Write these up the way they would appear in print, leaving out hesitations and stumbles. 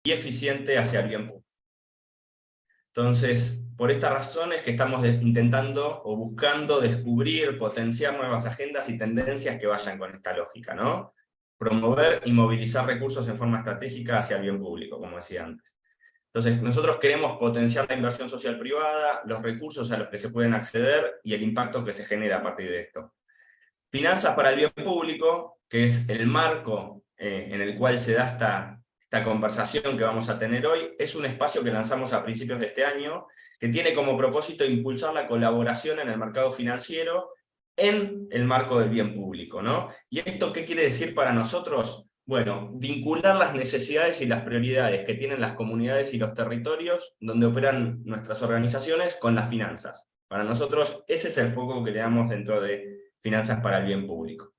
y eficiente hacia el bien público. Entonces, por estas razones que estamos intentando o buscando descubrir, potenciar nuevas agendas y tendencias que vayan con esta lógica, ¿no? Promover y movilizar recursos en forma estratégica hacia el bien público, como decía antes. Entonces, nosotros queremos potenciar la inversión social privada, los recursos a los que se pueden acceder y el impacto que se genera a partir de esto. Finanzas para el bien público, que es el marco en el cual se da esta conversación que vamos a tener hoy, es un espacio que lanzamos a principios de este año, que tiene como propósito impulsar la colaboración en el mercado financiero en el marco del bien público, ¿no? ¿Y esto qué quiere decir para nosotros? Bueno, vincular las necesidades y las prioridades que tienen las comunidades y los territorios donde operan nuestras organizaciones con las finanzas. Para nosotros ese es el foco que le damos dentro de Finanzas para el Bien Público.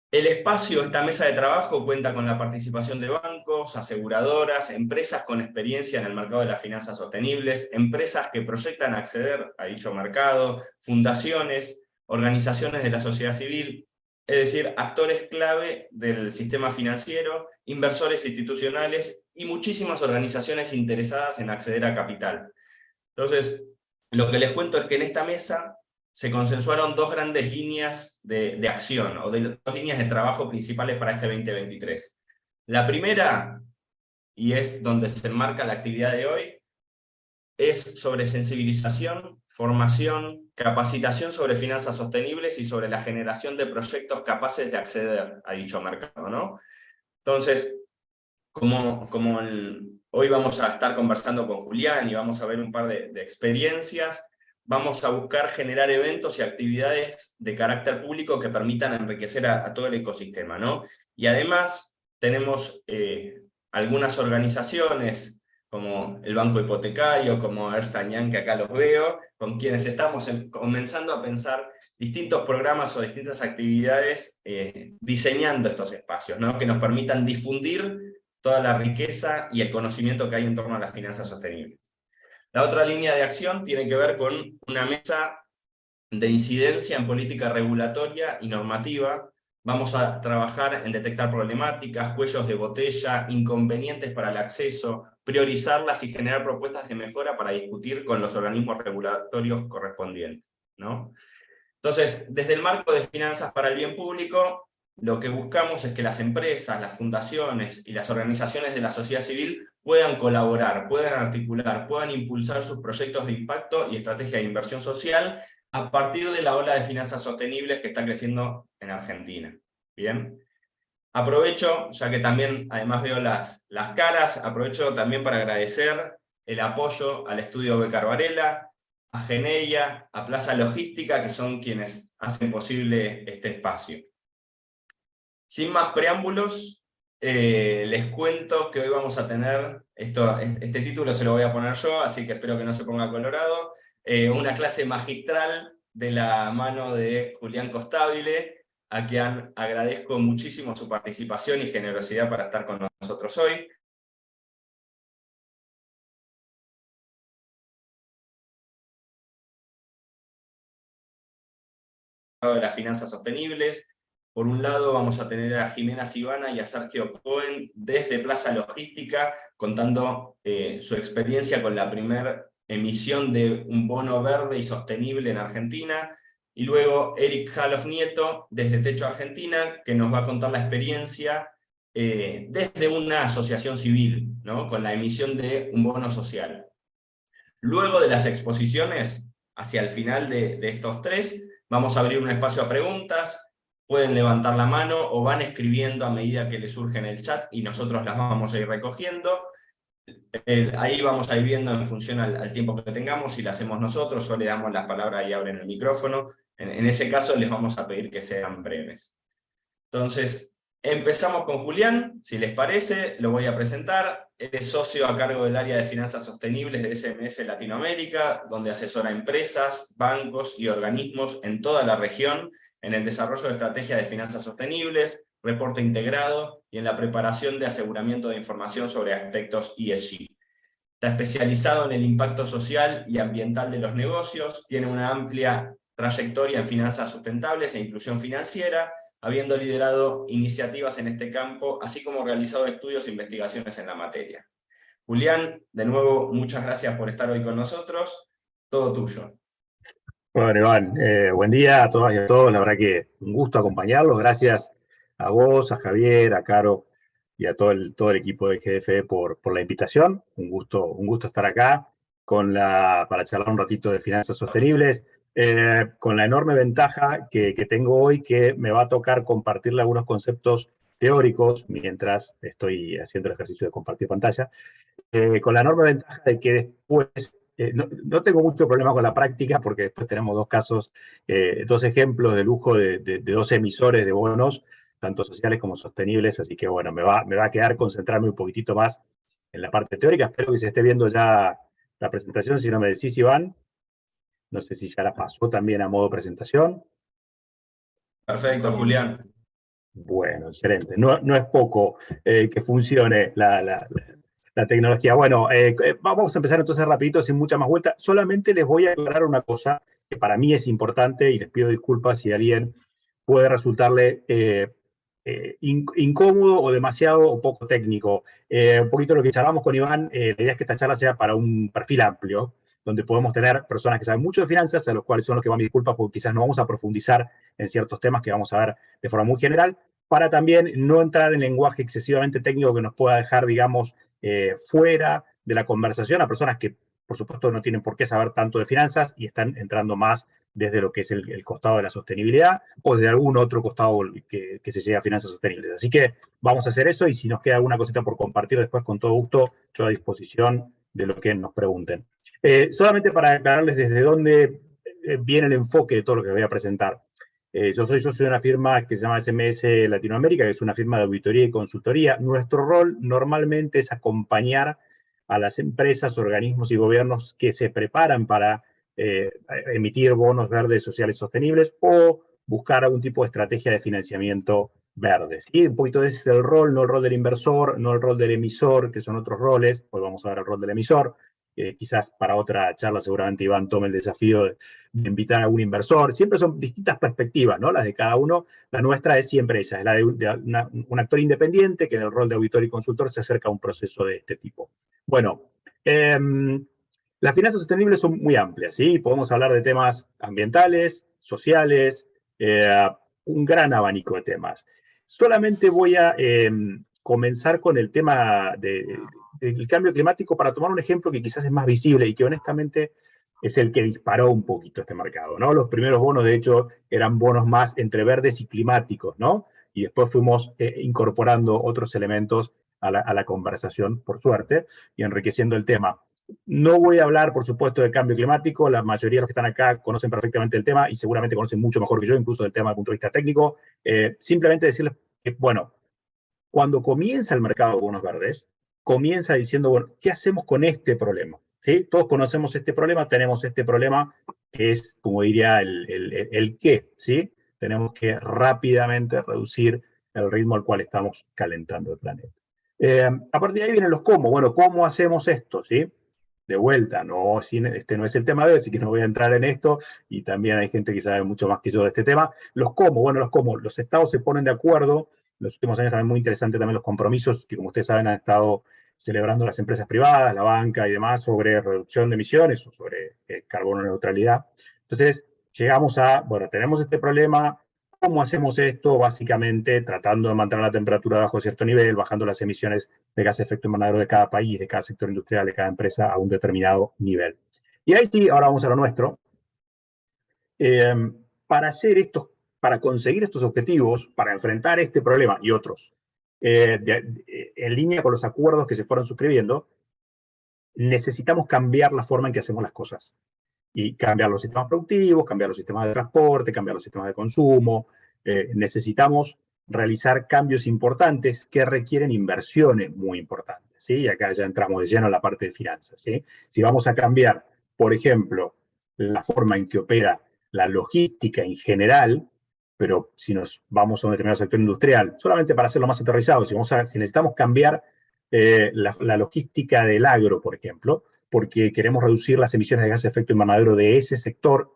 El espacio, esta mesa de trabajo, cuenta con la participación de bancos, aseguradoras, empresas con experiencia en el mercado de las finanzas sostenibles, empresas que proyectan acceder a dicho mercado, fundaciones, organizaciones de la sociedad civil, es decir, actores clave del sistema financiero, inversores institucionales y muchísimas organizaciones interesadas en acceder a capital. Entonces, lo que les cuento es que en esta mesa se consensuaron dos grandes líneas de acción, o dos líneas de trabajo principales para este 2023. La primera, y es donde se enmarca la actividad de hoy, es sobre sensibilización, formación, capacitación sobre finanzas sostenibles y sobre la generación de proyectos capaces de acceder a dicho mercado, ¿no? Entonces, hoy vamos a estar conversando con Julián y vamos a ver un par de experiencias, vamos a buscar generar eventos y actividades de carácter público que permitan enriquecer a todo el ecosistema, ¿no? Y además tenemos algunas organizaciones como el Banco Hipotecario, como Ernst & Young, que acá los veo, con quienes estamos comenzando a pensar distintos programas o distintas actividades diseñando estos espacios, ¿no? Que nos permitan difundir toda la riqueza y el conocimiento que hay en torno a las finanzas sostenibles. La otra línea de acción tiene que ver con una mesa de incidencia en política regulatoria y normativa. Vamos a trabajar en detectar problemáticas, cuellos de botella, inconvenientes para el acceso, priorizarlas y generar propuestas de mejora para discutir con los organismos regulatorios correspondientes, ¿no? Entonces, desde el marco de finanzas para el bien público, lo que buscamos es que las empresas, las fundaciones y las organizaciones de la sociedad civil puedan colaborar, puedan articular, puedan impulsar sus proyectos de impacto y estrategia de inversión social a partir de la ola de finanzas sostenibles que está creciendo en Argentina. ¿Bien? Aprovecho, ya que también además veo las caras, aprovecho también para agradecer el apoyo al estudio Becar Varela, a Geneia, a Plaza Logística, que son quienes hacen posible este espacio. Sin más preámbulos, les cuento que hoy vamos a tener, este título se lo voy a poner yo, así que espero que no se ponga colorado, una clase magistral de la mano de Julián Costabile, a quien agradezco muchísimo su participación y generosidad para estar con nosotros hoy. De las finanzas sostenibles. Por un lado vamos a tener a Jimena Sivana y a Sergio Cohen desde Plaza Logística, contando su experiencia con la primera emisión de un bono verde y sostenible en Argentina, y luego Eric Halof Nieto desde Techo Argentina, que nos va a contar la experiencia desde una asociación civil, ¿no? Con la emisión de un bono social. Luego de las exposiciones, hacia el final de estos tres, vamos a abrir un espacio a preguntas, pueden levantar la mano o van escribiendo a medida que les surge en el chat y nosotros las vamos a ir recogiendo. Ahí vamos a ir viendo en función al tiempo que tengamos, si lo hacemos nosotros o le damos la palabra y abren el micrófono. En ese caso les vamos a pedir que sean breves. Entonces, empezamos con Julián, si les parece, lo voy a presentar. Él es socio a cargo del área de finanzas sostenibles de SMS Latinoamérica, donde asesora a empresas, bancos y organismos en toda la región en el desarrollo de estrategias de finanzas sostenibles, reporte integrado y en la preparación de aseguramiento de información sobre aspectos ESG. Está especializado en el impacto social y ambiental de los negocios, tiene una amplia trayectoria en finanzas sustentables e inclusión financiera, habiendo liderado iniciativas en este campo, así como realizado estudios e investigaciones en la materia. Julián, de nuevo, muchas gracias por estar hoy con nosotros. Todo tuyo. Bueno, Iván, buen día a todas y a todos. La verdad que un gusto acompañarlos. Gracias a vos, a Javier, a Caro y a todo el equipo de GDF por la invitación. Un gusto estar acá para charlar un ratito de finanzas sostenibles, con la enorme ventaja que tengo hoy, que me va a tocar compartirle algunos conceptos teóricos mientras estoy haciendo el ejercicio de compartir pantalla, con la enorme ventaja de que después no tengo mucho problema con la práctica, porque después tenemos dos ejemplos de lujo de dos emisores de bonos, tanto sociales como sostenibles, así que bueno, me va a quedar concentrarme un poquitito más en la parte teórica. Espero que se esté viendo ya la presentación, si no me decís, Iván. No sé si ya la pasó también a modo presentación. Perfecto, Julián. Bueno, excelente. No es poco que funcione la tecnología. Bueno, vamos a empezar entonces rapidito, sin mucha más vuelta. Solamente les voy a aclarar una cosa que para mí es importante y les pido disculpas si alguien puede resultarle incómodo o demasiado o poco técnico. Un poquito lo que charlamos con Iván, la idea es que esta charla sea para un perfil amplio, donde podemos tener personas que saben mucho de finanzas, a los cuales son los que van a disculpas, porque quizás no vamos a profundizar en ciertos temas que vamos a ver de forma muy general, para también no entrar en lenguaje excesivamente técnico que nos pueda dejar, digamos, fuera de la conversación a personas que, por supuesto, no tienen por qué saber tanto de finanzas y están entrando más desde lo que es el costado de la sostenibilidad o de algún otro costado que se llegue a finanzas sostenibles. Así que vamos a hacer eso, y si nos queda alguna cosita por compartir después, con todo gusto, yo a disposición de lo que nos pregunten. Solamente para aclararles desde dónde viene el enfoque de todo lo que voy a presentar. Yo soy socio de una firma que se llama SMS Latinoamérica, que es una firma de auditoría y consultoría. Nuestro rol normalmente es acompañar a las empresas, organismos y gobiernos que se preparan para emitir bonos verdes sociales sostenibles o buscar algún tipo de estrategia de financiamiento verde. ¿Sí? Un poquito de ese es el rol, no el rol del inversor, no el rol del emisor, que son otros roles. Hoy vamos a ver el rol del emisor. Quizás para otra charla seguramente Iván tome el desafío de invitar a algún inversor. Siempre son distintas perspectivas, ¿no? Las de cada uno. La nuestra es siempre esa, es la de un actor independiente que en el rol de auditor y consultor se acerca a un proceso de este tipo. Bueno, las finanzas sostenibles son muy amplias, ¿sí? Podemos hablar de temas ambientales, sociales, un gran abanico de temas. Solamente voy a comenzar con el tema del cambio climático para tomar un ejemplo que quizás es más visible y que honestamente es el que disparó un poquito este mercado, ¿no? Los primeros bonos, de hecho, eran bonos más entre verdes y climáticos, ¿no? Y después fuimos incorporando otros elementos a la conversación, por suerte, y enriqueciendo el tema. No voy a hablar, por supuesto, del cambio climático. La mayoría de los que están acá conocen perfectamente el tema y seguramente conocen mucho mejor que yo, incluso del tema desde el punto de vista técnico. Simplemente decirles que, bueno, cuando comienza el mercado de bonos verdes, comienza diciendo, bueno, ¿qué hacemos con este problema? ¿Sí? Todos conocemos este problema, tenemos este problema que es, como diría, el qué, ¿sí? Tenemos que rápidamente reducir el ritmo al cual estamos calentando el planeta. A partir de ahí vienen los cómo. Bueno, ¿cómo hacemos esto? ¿Sí? De vuelta, no, este no es el tema de hoy, así que no voy a entrar en esto, y también hay gente que sabe mucho más que yo de este tema. Los cómo, bueno, los cómo. Los estados se ponen de acuerdo. En los últimos años también muy interesante también los compromisos que, como ustedes saben, han estado celebrando las empresas privadas, la banca y demás, sobre reducción de emisiones o sobre carbono neutralidad. Entonces, llegamos a, bueno, tenemos este problema. ¿Cómo hacemos esto? Básicamente tratando de mantener la temperatura bajo cierto nivel, bajando las emisiones de gases de efecto invernadero de cada país, de cada sector industrial, de cada empresa a un determinado nivel. Y ahí sí, ahora vamos a lo nuestro. Para hacer esto, para conseguir estos objetivos, para enfrentar este problema y otros, en línea con los acuerdos que se fueron suscribiendo, necesitamos cambiar la forma en que hacemos las cosas. Y cambiar los sistemas productivos, cambiar los sistemas de transporte, cambiar los sistemas de consumo. Necesitamos realizar cambios importantes que requieren inversiones muy importantes, ¿sí? Y acá ya entramos de lleno en la parte de finanzas, ¿sí? Si vamos a cambiar, por ejemplo, la forma en que opera la logística en general, pero si nos vamos a un determinado sector industrial, solamente para hacerlo más aterrizado, si necesitamos cambiar la logística del agro, por ejemplo, porque queremos reducir las emisiones de gases de efecto invernadero de ese sector,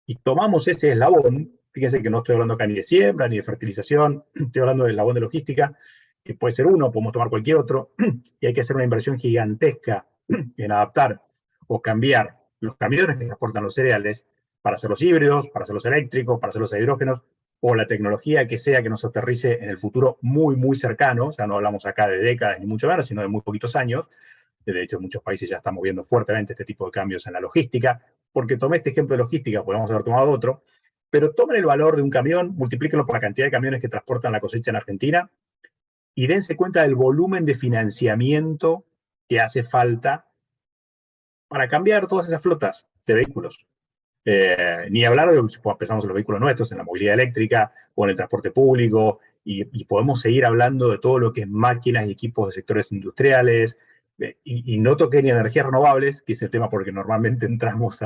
y tomamos ese eslabón. Fíjense que no estoy hablando acá ni de siembra, ni de fertilización, estoy hablando del eslabón de logística. que puede ser uno, podemos tomar cualquier otro, y hay que hacer una inversión gigantesca en adaptar o cambiar los camiones que transportan los cereales para hacerlos híbridos, para hacerlos eléctricos, para hacerlos a hidrógenos, o la tecnología que sea que nos aterrice en el futuro muy, muy cercano, o sea, no hablamos acá de décadas ni mucho menos, sino de muy poquitos años. De hecho, muchos países ya están moviendo fuertemente este tipo de cambios en la logística, porque tomé este ejemplo de logística, podemos haber tomado otro, pero tomen el valor de un camión, multiplíquenlo por la cantidad de camiones que transportan la cosecha en Argentina y dense cuenta del volumen de financiamiento que hace falta para cambiar todas esas flotas de vehículos. Ni hablar de si pensamos en los vehículos nuestros, en la movilidad eléctrica o en el transporte público, y podemos seguir hablando de todo lo que es máquinas y equipos de sectores industriales, y no toqué ni energías renovables, que es el tema por el que normalmente entramos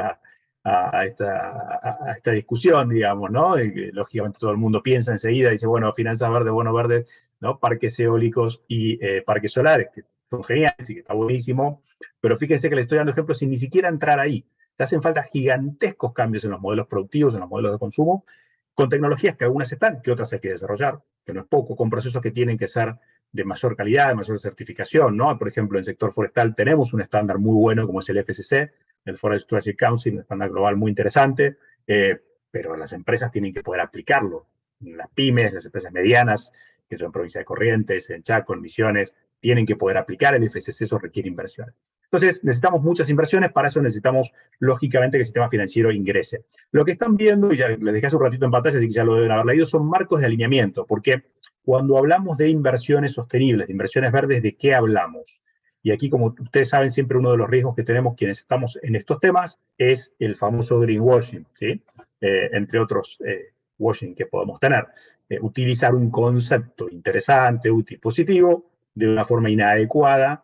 a esta discusión, digamos, ¿no? Y que, lógicamente todo el mundo piensa enseguida, dice, bueno, finanzas verdes, bonos verdes, ¿no? Parques eólicos y parques solares, que son geniales y que está buenísimo, pero fíjense que le estoy dando ejemplos sin ni siquiera entrar ahí. Te hacen falta gigantescos cambios en los modelos productivos, en los modelos de consumo, con tecnologías que algunas están, que otras hay que desarrollar, que no es poco, con procesos que tienen que ser de mayor calidad, de mayor certificación, ¿no? Por ejemplo, en el sector forestal tenemos un estándar muy bueno como es el FSC, el Forest Stewardship Council, un estándar global muy interesante, pero las empresas tienen que poder aplicarlo. Las pymes, las empresas medianas, que son en provincia de Corrientes, en Chaco, en Misiones, tienen que poder aplicar el FSC, eso requiere inversiones. Entonces, necesitamos muchas inversiones, para eso necesitamos, lógicamente, que el sistema financiero ingrese. Lo que están viendo, y ya les dejé hace un ratito en pantalla, así que ya lo deben haber leído, son marcos de alineamiento, porque cuando hablamos de inversiones sostenibles, de inversiones verdes, ¿de qué hablamos? Y aquí, como ustedes saben, siempre uno de los riesgos que tenemos quienes estamos en estos temas es el famoso greenwashing, ¿sí? Entre otros washing que podemos tener. Utilizar un concepto interesante, útil, positivo, de una forma inadecuada,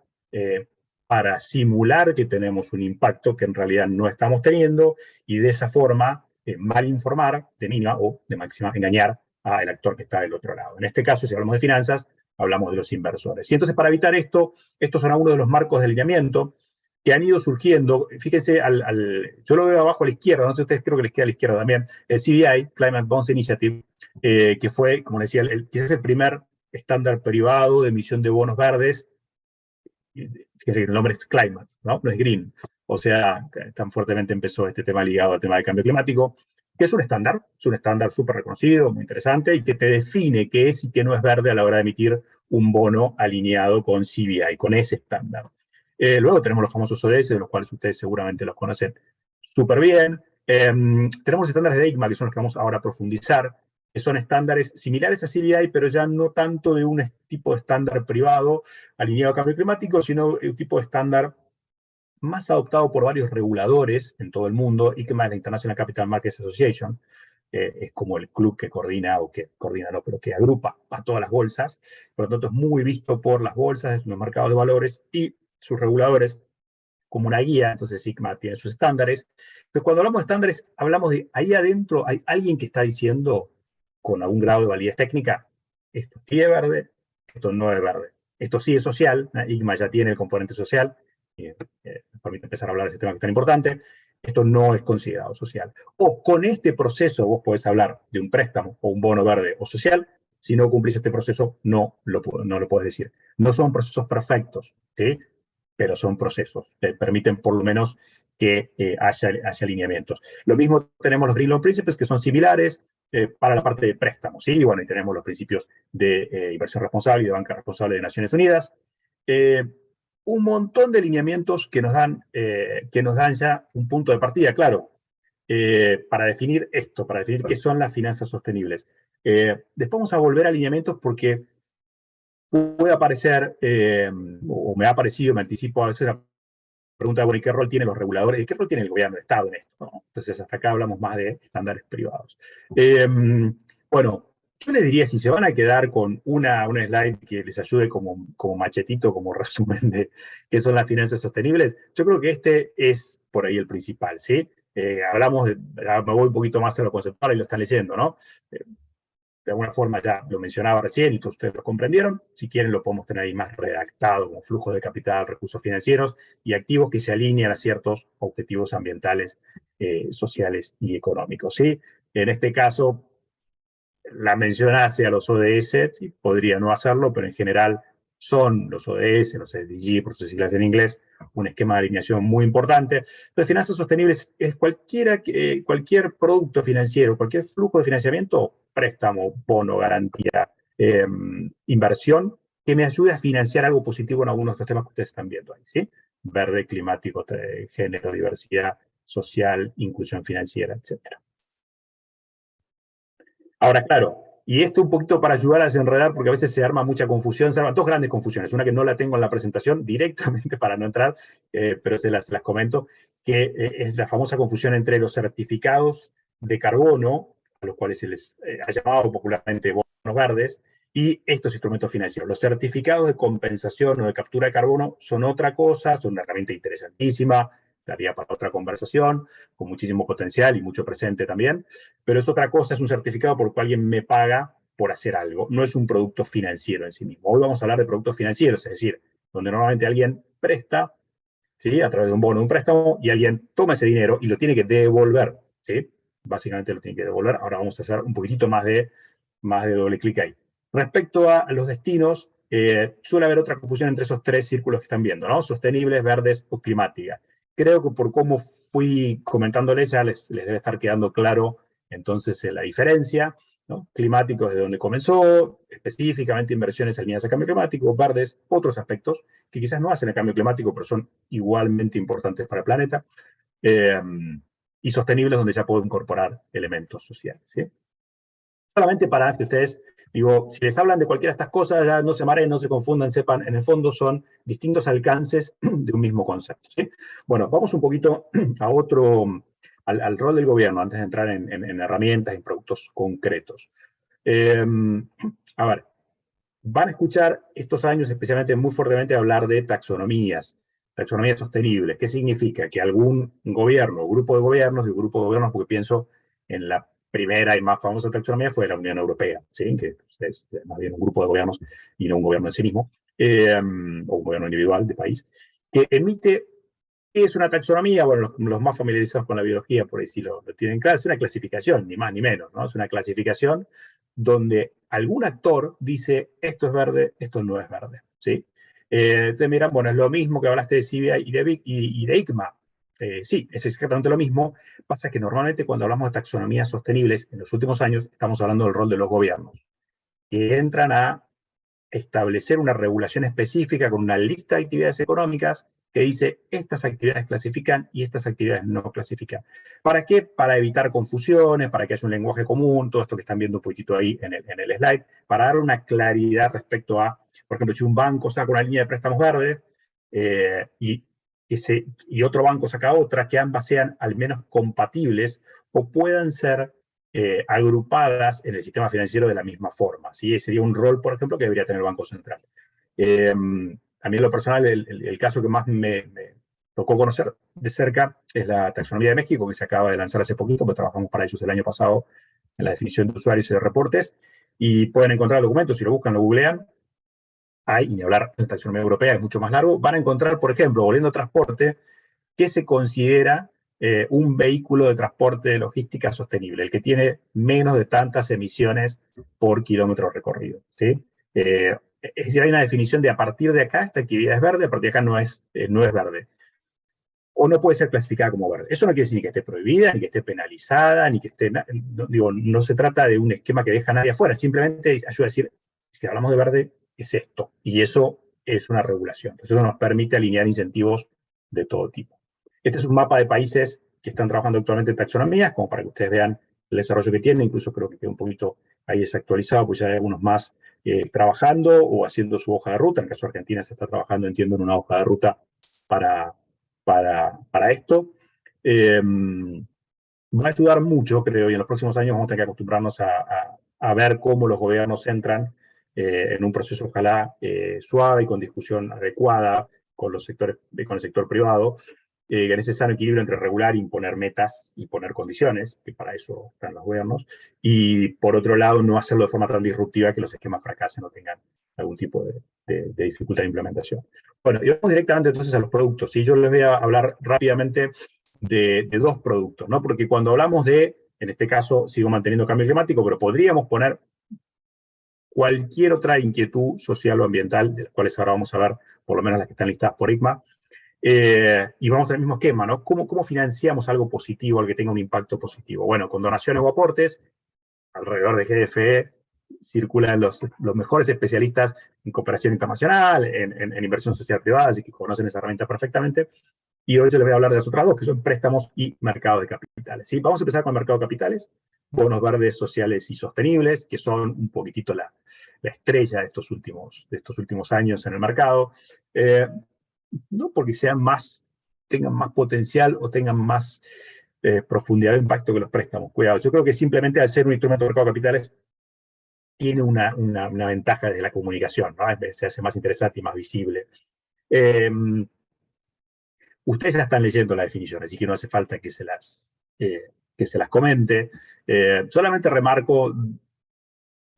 para simular que tenemos un impacto que en realidad no estamos teniendo y de esa forma mal informar de mínima o de máxima engañar al actor que está del otro lado. En este caso, si hablamos de finanzas, hablamos de los inversores. Y entonces, para evitar esto, estos son algunos de los marcos de alineamiento que han ido surgiendo. Fíjense, yo lo veo abajo a la izquierda, no sé si ustedes, creo que les queda a la izquierda también, el CBI, Climate Bonds Initiative, que fue, como decía, quizás el primer estándar privado de emisión de bonos verdes. Fíjense que el nombre es Climate, ¿no? No es Green. O sea, tan fuertemente empezó este tema ligado al tema del cambio climático, que es un estándar súper reconocido, muy interesante, y que te define qué es y qué no es verde a la hora de emitir un bono alineado con CBI, con ese estándar. Luego tenemos los famosos ODS, de los cuales ustedes seguramente los conocen súper bien. Tenemos los estándares de ICMA, que son los que vamos ahora a profundizar, que son estándares similares a CBI, pero ya no tanto de un tipo de estándar privado alineado al cambio climático, sino un tipo de estándar más adoptado por varios reguladores en todo el mundo. ICMA, la International Capital Markets Association, es como el club que coordina, o que coordina no, pero que agrupa a todas las bolsas. Por lo tanto, es muy visto por las bolsas, los mercados de valores y sus reguladores como una guía. Entonces ICMA tiene sus estándares. Pero cuando hablamos de estándares, hablamos de ahí adentro hay alguien que está diciendo con algún grado de validez técnica, esto sí es verde, esto no es verde. Esto sí es social, ICMA ya tiene el componente social, me permite empezar a hablar de ese tema que es tan importante. Esto no es considerado social. O con este proceso vos podés hablar de un préstamo o un bono verde o social. Si no cumplís este proceso, no lo podés decir. No son procesos perfectos, ¿sí? Pero son procesos. Te permiten por lo menos que haya alineamientos. Lo mismo tenemos los Green Loan Principles, que son similares para la parte de préstamos, ¿sí? Y bueno, y tenemos los principios de inversión responsable y de banca responsable de Naciones Unidas. Un montón de lineamientos que nos dan ya un punto de partida, claro, para definir esto, para definir qué son las finanzas sostenibles. Después vamos a volver a lineamientos porque puede aparecer, o me ha parecido, me anticipo a veces la pregunta, bueno, ¿y qué rol tienen los reguladores? ¿Y qué rol tiene el gobierno del Estado en esto? ¿No? Entonces, hasta acá hablamos más de estándares privados. Bueno, yo les diría, si se van a quedar con una slide que les ayude como machetito, como resumen de qué son las finanzas sostenibles, yo creo que este es por ahí el principal, ¿sí? Hablamos me voy un poquito más a lo conceptual y lo están leyendo, ¿no? De alguna forma ya lo mencionaba recién y todos ustedes lo comprendieron. Si quieren lo podemos tener ahí más redactado, como flujos de capital, recursos financieros y activos que se alinean a ciertos objetivos ambientales, sociales y económicos, ¿sí? En este caso, la mención hace a los ODS, y podría no hacerlo, pero en general son los ODS, los SDG, por sus siglas en inglés, un esquema de alineación muy importante. Entonces, finanzas sostenibles es cualquier producto financiero, cualquier flujo de financiamiento, préstamo, bono, garantía, inversión, que me ayude a financiar algo positivo en algunos de los temas que ustedes están viendo ahí, ¿sí? Verde, climático, género, diversidad social, inclusión financiera, etcétera. Ahora, claro, y esto un poquito para ayudar a desenredar, porque a veces se arma mucha confusión, se arman dos grandes confusiones, una que no la tengo en la presentación directamente para no entrar, pero se las comento, que es la famosa confusión entre los certificados de carbono, a los cuales se les ha llamado popularmente bonos verdes, y estos instrumentos financieros. Los certificados de compensación o de captura de carbono son otra cosa, son una herramienta interesantísima, daría para otra conversación, con muchísimo potencial y mucho presente también, pero es otra cosa, es un certificado por el cual alguien me paga por hacer algo, no es un producto financiero en sí mismo. Hoy vamos a hablar de productos financieros, es decir, donde normalmente alguien presta, ¿sí? A través de un bono, un préstamo, y alguien toma ese dinero y lo tiene que devolver, ¿sí? Básicamente lo tiene que devolver. Ahora vamos a hacer un poquitito más de doble clic ahí. Respecto a los destinos, suele haber otra confusión entre esos tres círculos que están viendo, ¿no? Sostenibles, verdes o climáticas. Creo que por cómo fui comentándoles ya les debe estar quedando claro entonces la diferencia, ¿no? Climáticos de donde comenzó, específicamente inversiones alineadas al cambio climático, verdes, otros aspectos que quizás no hacen el cambio climático, pero son igualmente importantes para el planeta, eh, y sostenibles donde ya puedo incorporar elementos sociales, ¿sí? Solamente para que ustedes, digo, si les hablan de cualquiera de estas cosas, ya no se mareen, no se confundan, sepan, en el fondo son distintos alcances de un mismo concepto, ¿sí? Bueno, vamos un poquito a al rol del gobierno, antes de entrar en herramientas, en productos concretos. A ver, van a escuchar estos años especialmente muy fuertemente hablar de taxonomías sostenibles. ¿Qué significa? Que algún gobierno, grupo de gobiernos, porque pienso en la primera y más famosa taxonomía fue la Unión Europea, ¿sí? Que es más bien un grupo de gobiernos y no un gobierno en sí mismo, o un gobierno individual de país, que emite. ¿Qué es una taxonomía? Bueno, los más familiarizados con la biología, por ahí sí lo tienen claro, es una clasificación, ni más ni menos, ¿no? Es una clasificación donde algún actor dice, esto es verde, esto no es verde, ¿sí? Entonces miran, bueno, es lo mismo que hablaste de CBI y de ICMA. Sí, es exactamente lo mismo. Pasa que normalmente cuando hablamos de taxonomías sostenibles, en los últimos años estamos hablando del rol de los gobiernos, que entran a establecer una regulación específica con una lista de actividades económicas que dice estas actividades clasifican y estas actividades no clasifican. ¿Para qué? Para evitar confusiones, para que haya un lenguaje común, todo esto que están viendo un poquito ahí en el slide, para dar una claridad respecto a, por ejemplo, si un banco saca una línea de préstamos verdes y otro banco saca otra, que ambas sean al menos compatibles o puedan ser agrupadas en el sistema financiero de la misma forma. ¿Sí? Ese sería un rol, por ejemplo, que debería tener el Banco Central. A mí en lo personal, el caso que más me tocó conocer de cerca es la taxonomía de México, que se acaba de lanzar hace poquito, porque trabajamos para ellos el año pasado en la definición de usuarios y de reportes, y pueden encontrar documentos, si lo buscan, lo googlean, hay, y ni hablar, la taxonomía europea es mucho más largo, van a encontrar, por ejemplo, volviendo a transporte, qué se considera un vehículo de transporte de logística sostenible, el que tiene menos de tantas emisiones por kilómetro recorrido, ¿sí? Es decir, hay una definición de a partir de acá esta actividad es verde, a partir de acá no es verde. O no puede ser clasificada como verde. Eso no quiere decir ni que esté prohibida, ni que esté penalizada, ni que esté... no se trata de un esquema que deja a nadie afuera, simplemente ayuda a decir, si hablamos de verde, es esto. Y eso es una regulación. Eso nos permite alinear incentivos de todo tipo. Este es un mapa de países que están trabajando actualmente en taxonomías, como para que ustedes vean el desarrollo que tiene. Incluso creo que queda un poquito ahí desactualizado, pues ya hay algunos más trabajando o haciendo su hoja de ruta. En el caso de Argentina se está trabajando, entiendo, en una hoja de ruta para esto. Va a ayudar mucho, creo, y en los próximos años vamos a tener que acostumbrarnos a ver cómo los gobiernos entran en un proceso, ojalá, suave y con discusión adecuada con el sector privado, en ese sano equilibrio entre regular, imponer metas y poner condiciones, que para eso están los gobiernos, y por otro lado, no hacerlo de forma tan disruptiva que los esquemas fracasen o tengan algún tipo de dificultad de implementación. Bueno, y vamos directamente entonces a los productos. Y yo les voy a hablar rápidamente de dos productos, ¿no? Porque cuando hablamos de en este caso sigo manteniendo cambio climático, pero podríamos poner cualquier otra inquietud social o ambiental, de las cuales ahora vamos a ver, por lo menos las que están listadas por ICMA, y vamos al mismo esquema, ¿no? ¿Cómo financiamos algo positivo, algo que tenga un impacto positivo? Bueno, con donaciones o aportes, alrededor de GFE circulan los mejores especialistas en cooperación internacional, en inversión social privada, así que conocen esa herramienta perfectamente. Y hoy yo les voy a hablar de las otras dos, que son préstamos y mercado de capitales. ¿Sí? Vamos a empezar con el mercado de capitales, bonos verdes sociales y sostenibles, que son un poquitito la estrella de estos últimos años en el mercado. No porque tengan más potencial o tengan más profundidad de impacto que los préstamos. Cuidado, yo creo que simplemente al ser un instrumento de mercado de capitales tiene una ventaja desde la comunicación, ¿no? Se hace más interesante y más visible. Ustedes ya están leyendo la definición, así que no hace falta que se las comente. Solamente remarco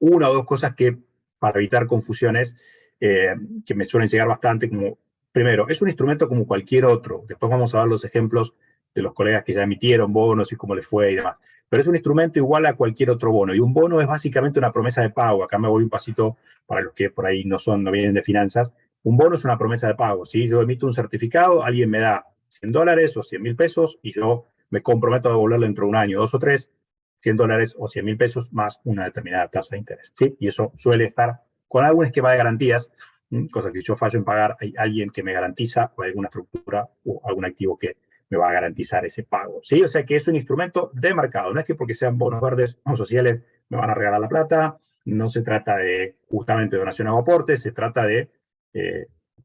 una o dos cosas que, para evitar confusiones, que me suelen llegar bastante, como, primero, es un instrumento como cualquier otro. Después vamos a ver los ejemplos de los colegas que ya emitieron bonos y cómo les fue y demás. Pero es un instrumento igual a cualquier otro bono. Y un bono es básicamente una promesa de pago. Acá me voy un pasito para los que por ahí no vienen de finanzas. Un bono es una promesa de pago. ¿Sí? Yo emito un certificado, alguien me da $100 o 100.000 pesos y yo me comprometo a devolverlo dentro de un año, 2 o 3, $100 o 100.000 pesos más una determinada tasa de interés. ¿Sí? Y eso suele estar con algún esquema de garantías, cosas que yo fallo en pagar, hay alguien que me garantiza o alguna estructura o algún activo que me va a garantizar ese pago. ¿Sí? O sea que es un instrumento de mercado. No es que porque sean bonos verdes o sociales me van a regalar la plata. No se trata de justamente donación o aportes, se trata de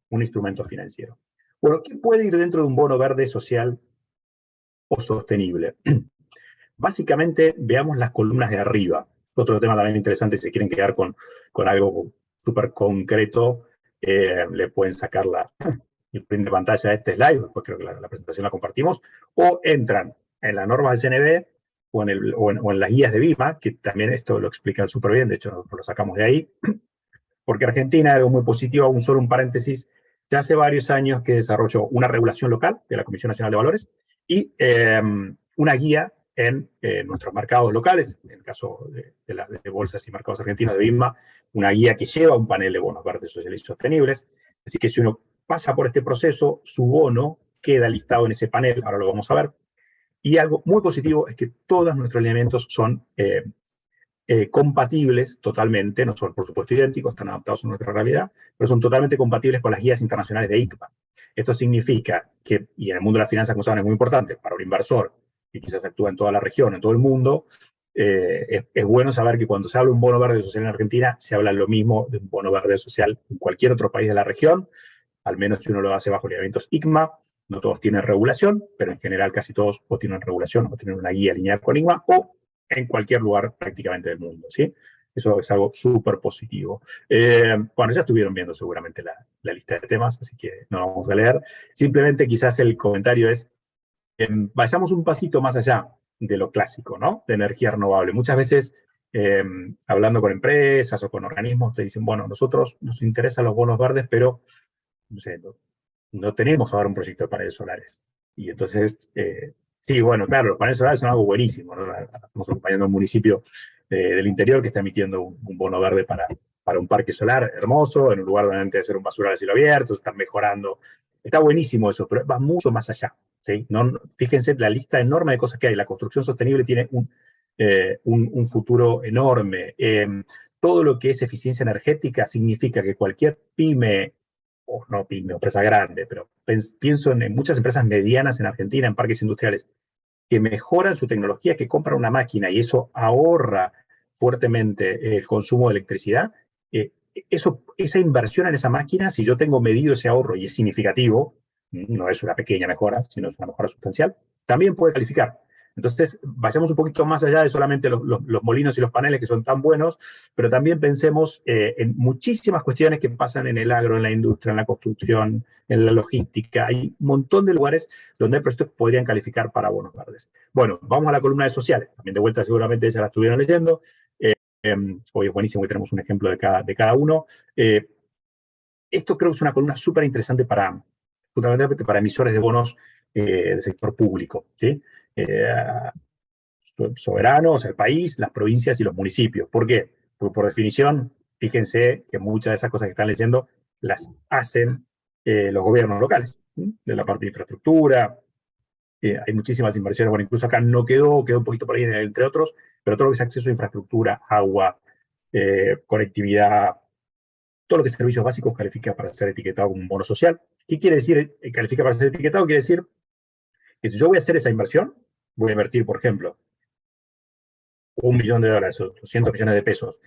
un instrumento financiero. Bueno, ¿qué puede ir dentro de un bono verde social o sostenible? Básicamente, veamos las columnas de arriba. Otro tema también interesante, si quieren quedar con algo súper concreto, le pueden sacar el print de pantalla de este slide, después creo que la presentación la compartimos, o entran en la norma del CNB o en las guías de BIMA, que también esto lo explican súper bien, de hecho nosotros lo sacamos de ahí, porque Argentina, algo muy positivo, solo un paréntesis, ya hace varios años que desarrolló una regulación local de la Comisión Nacional de Valores y una guía en nuestros mercados locales, en el caso de bolsas y mercados argentinos de BIMA, una guía que lleva un panel de bonos verdes, sociales y sostenibles. Así que si uno pasa por este proceso, su bono queda listado en ese panel, ahora lo vamos a ver. Y algo muy positivo es que todos nuestros elementos son compatibles totalmente, no son por supuesto idénticos, están adaptados a nuestra realidad, pero son totalmente compatibles con las guías internacionales de ICMA. Esto significa que, y en el mundo de las finanzas, como saben, es muy importante para un inversor que quizás actúa en toda la región, en todo el mundo, es bueno saber que cuando se habla de un bono verde social en Argentina, se habla lo mismo de un bono verde social en cualquier otro país de la región, al menos si uno lo hace bajo lineamientos ICMA. No todos tienen regulación, pero en general casi todos o tienen regulación o tienen una guía alineada con ICMA o en cualquier lugar prácticamente del mundo, ¿sí? Eso es algo súper positivo. Bueno, ya estuvieron viendo seguramente la lista de temas, así que no lo vamos a leer. Simplemente quizás el comentario es, vayamos un pasito más allá de lo clásico, ¿no? De energía renovable. Muchas veces, hablando con empresas o con organismos, te dicen, bueno, nosotros nos interesan los bonos verdes, pero no sé, no tenemos ahora un proyecto de paneles solares. Y entonces, sí, bueno, claro, los paneles solares son algo buenísimo, ¿no? Estamos acompañando a un municipio del interior que está emitiendo un bono verde para un parque solar hermoso, en un lugar donde antes de hacer un basural a cielo abierto, están mejorando. Está buenísimo eso, pero va mucho más allá. ¿Sí? No, fíjense la lista enorme de cosas que hay. La construcción sostenible tiene un futuro enorme. Todo lo que es eficiencia energética significa que cualquier pyme, o no pyme, empresa grande, pero pienso en muchas empresas medianas en Argentina, en parques industriales, que mejoran su tecnología, que compran una máquina y eso ahorra fuertemente el consumo de electricidad. Esa inversión en esa máquina, si yo tengo medido ese ahorro y es significativo, no es una pequeña mejora, sino es una mejora sustancial, también puede calificar. Entonces, vayamos un poquito más allá de solamente los molinos y los paneles que son tan buenos, pero también pensemos en muchísimas cuestiones que pasan en el agro, en la industria, en la construcción, en la logística. Hay un montón de lugares donde hay proyectos que podrían calificar para bonos verdes. Bueno, vamos a la columna de sociales. También de vuelta seguramente ya la estuvieron leyendo. Hoy es buenísimo que tenemos un ejemplo de cada uno. Esto creo que es una columna súper interesante fundamentalmente para emisores de bonos del sector público, ¿sí? soberanos, el país, las provincias y los municipios. ¿Por qué? Porque por definición, fíjense que muchas de esas cosas que están leyendo las hacen los gobiernos locales, ¿sí? De la parte de infraestructura, hay muchísimas inversiones, bueno, incluso acá no quedó un poquito por ahí, entre otros, pero todo lo que es acceso a infraestructura, agua, conectividad, todo lo que es servicios básicos califica para ser etiquetado como un bono social. ¿Qué quiere decir califica para ser etiquetado? Quiere decir que si yo voy a hacer esa inversión, voy a invertir, por ejemplo, $1.000.000 o 200 millones de pesos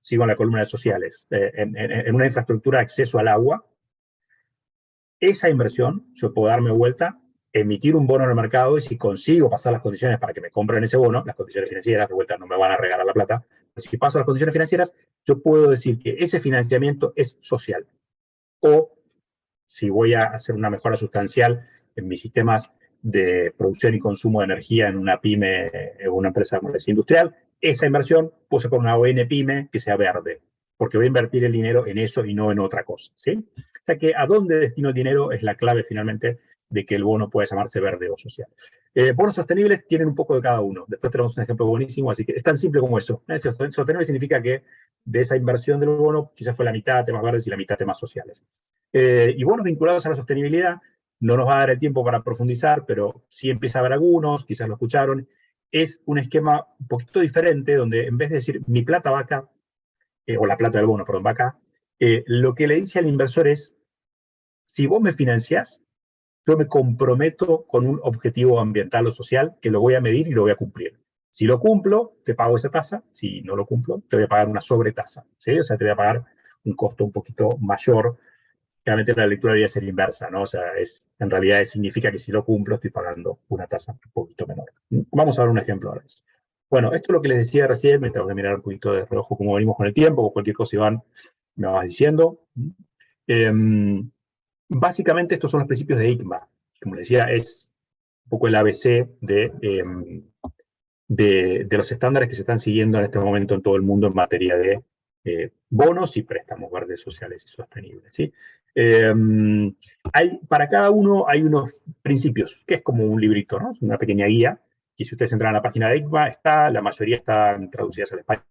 sigo en la columna de sociales, en una infraestructura de acceso al agua, esa inversión yo puedo darme vuelta, emitir un bono en el mercado y si consigo pasar las condiciones para que me compren ese bono, las condiciones financieras, de vuelta no me van a regalar la plata, pero si paso las condiciones financieras, yo puedo decir que ese financiamiento es social. O si voy a hacer una mejora sustancial en mis sistemas de producción y consumo de energía en una pyme o una empresa industrial, esa inversión puedo sacar una ON pyme que sea verde, porque voy a invertir el dinero en eso y no en otra cosa, ¿sí? O sea que a dónde destino el dinero es la clave finalmente de que el bono pueda llamarse verde o social. Bonos sostenibles tienen un poco de cada uno. Después tenemos un ejemplo buenísimo, así que es tan simple como eso. Sostenible significa que de esa inversión del bono quizás fue la mitad temas verdes y la mitad temas sociales. Y bonos vinculados a la sostenibilidad, no nos va a dar el tiempo para profundizar, pero sí empieza a haber algunos, quizás lo escucharon. Es un esquema un poquito diferente, donde en vez de decir mi plata va acá, o la plata del bono, perdón, va acá, lo que le dice al inversor es, si vos me financiás, yo me comprometo con un objetivo ambiental o social que lo voy a medir y lo voy a cumplir. Si lo cumplo, te pago esa tasa. Si no lo cumplo, te voy a pagar una sobretasa, ¿sí? O sea, te voy a pagar un costo un poquito mayor. Realmente la lectura debería ser inversa, ¿no? O sea, en realidad significa que si lo cumplo, estoy pagando una tasa un poquito menor. Vamos a ver un ejemplo ahora de eso. Bueno, esto es lo que les decía recién, me tengo que mirar un poquito de reojo cómo venimos con el tiempo, o cualquier cosa, Iván, me vas diciendo. Básicamente estos son los principios de ICMA. Como les decía, es un poco el ABC de los estándares que se están siguiendo en este momento en todo el mundo en materia de bonos y préstamos verdes, sociales y sostenibles, ¿sí? Para cada uno hay unos principios, que es como un librito, ¿no? Es una pequeña guía, y si ustedes entran a la página de ICMA, la mayoría están traducidas al español.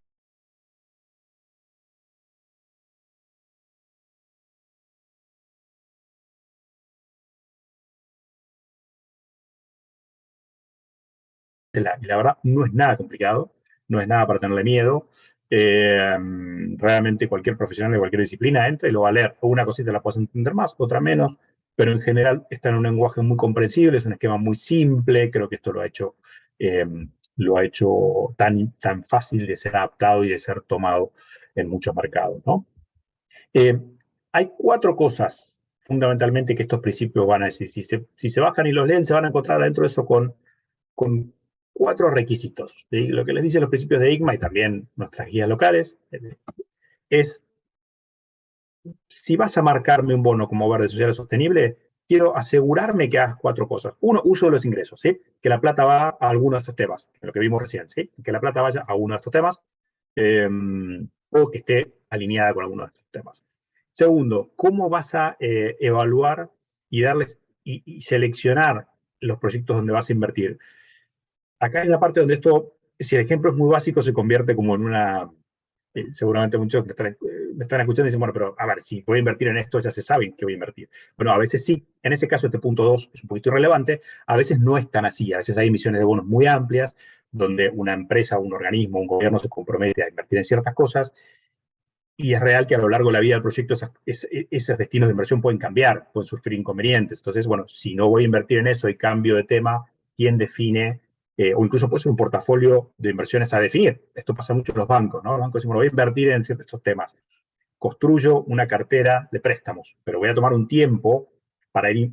La verdad, no es nada complicado, no es nada para tenerle miedo. Realmente cualquier profesional de cualquier disciplina entra y lo va a leer. Una cosita la puedes entender más, otra menos, pero en general está en un lenguaje muy comprensible, es un esquema muy simple. Creo que esto lo ha hecho tan fácil de ser adaptado y de ser tomado en muchos mercados, ¿no? Hay 4 cosas fundamentalmente que estos principios van a decir. Si se bajan y los leen, se van a encontrar adentro de eso con 4 requisitos. ¿Sí? Lo que les dicen los principios de ICMA y también nuestras guías locales es, si vas a marcarme un bono como verde, social o sostenible, quiero asegurarme que hagas 4 cosas. Uno, uso de los ingresos, ¿sí? Que la plata va a alguno de estos temas, lo que vimos recién, ¿sí? Que la plata vaya a uno de estos temas, o que esté alineada con alguno de estos temas. Segundo, ¿cómo vas a evaluar y y seleccionar los proyectos donde vas a invertir? Acá hay una parte donde si el ejemplo es muy básico, se convierte como en seguramente muchos me están escuchando y dicen, bueno, pero a ver, si voy a invertir en esto, ya se sabe que voy a invertir. Bueno, a veces sí. En ese caso, este punto 2 es un poquito irrelevante. A veces no es tan así. A veces hay emisiones de bonos muy amplias, donde una empresa, un organismo, un gobierno se compromete a invertir en ciertas cosas, y es real que a lo largo de la vida del proyecto esos destinos de inversión pueden cambiar, pueden sufrir inconvenientes. Entonces, bueno, si no voy a invertir en eso y cambio de tema, ¿quién define? O incluso puede ser un portafolio de inversiones a definir. Esto pasa mucho en los bancos, ¿no? Los bancos dicen, bueno, voy a invertir en estos temas. Construyo una cartera de préstamos, pero voy a tomar un tiempo para ir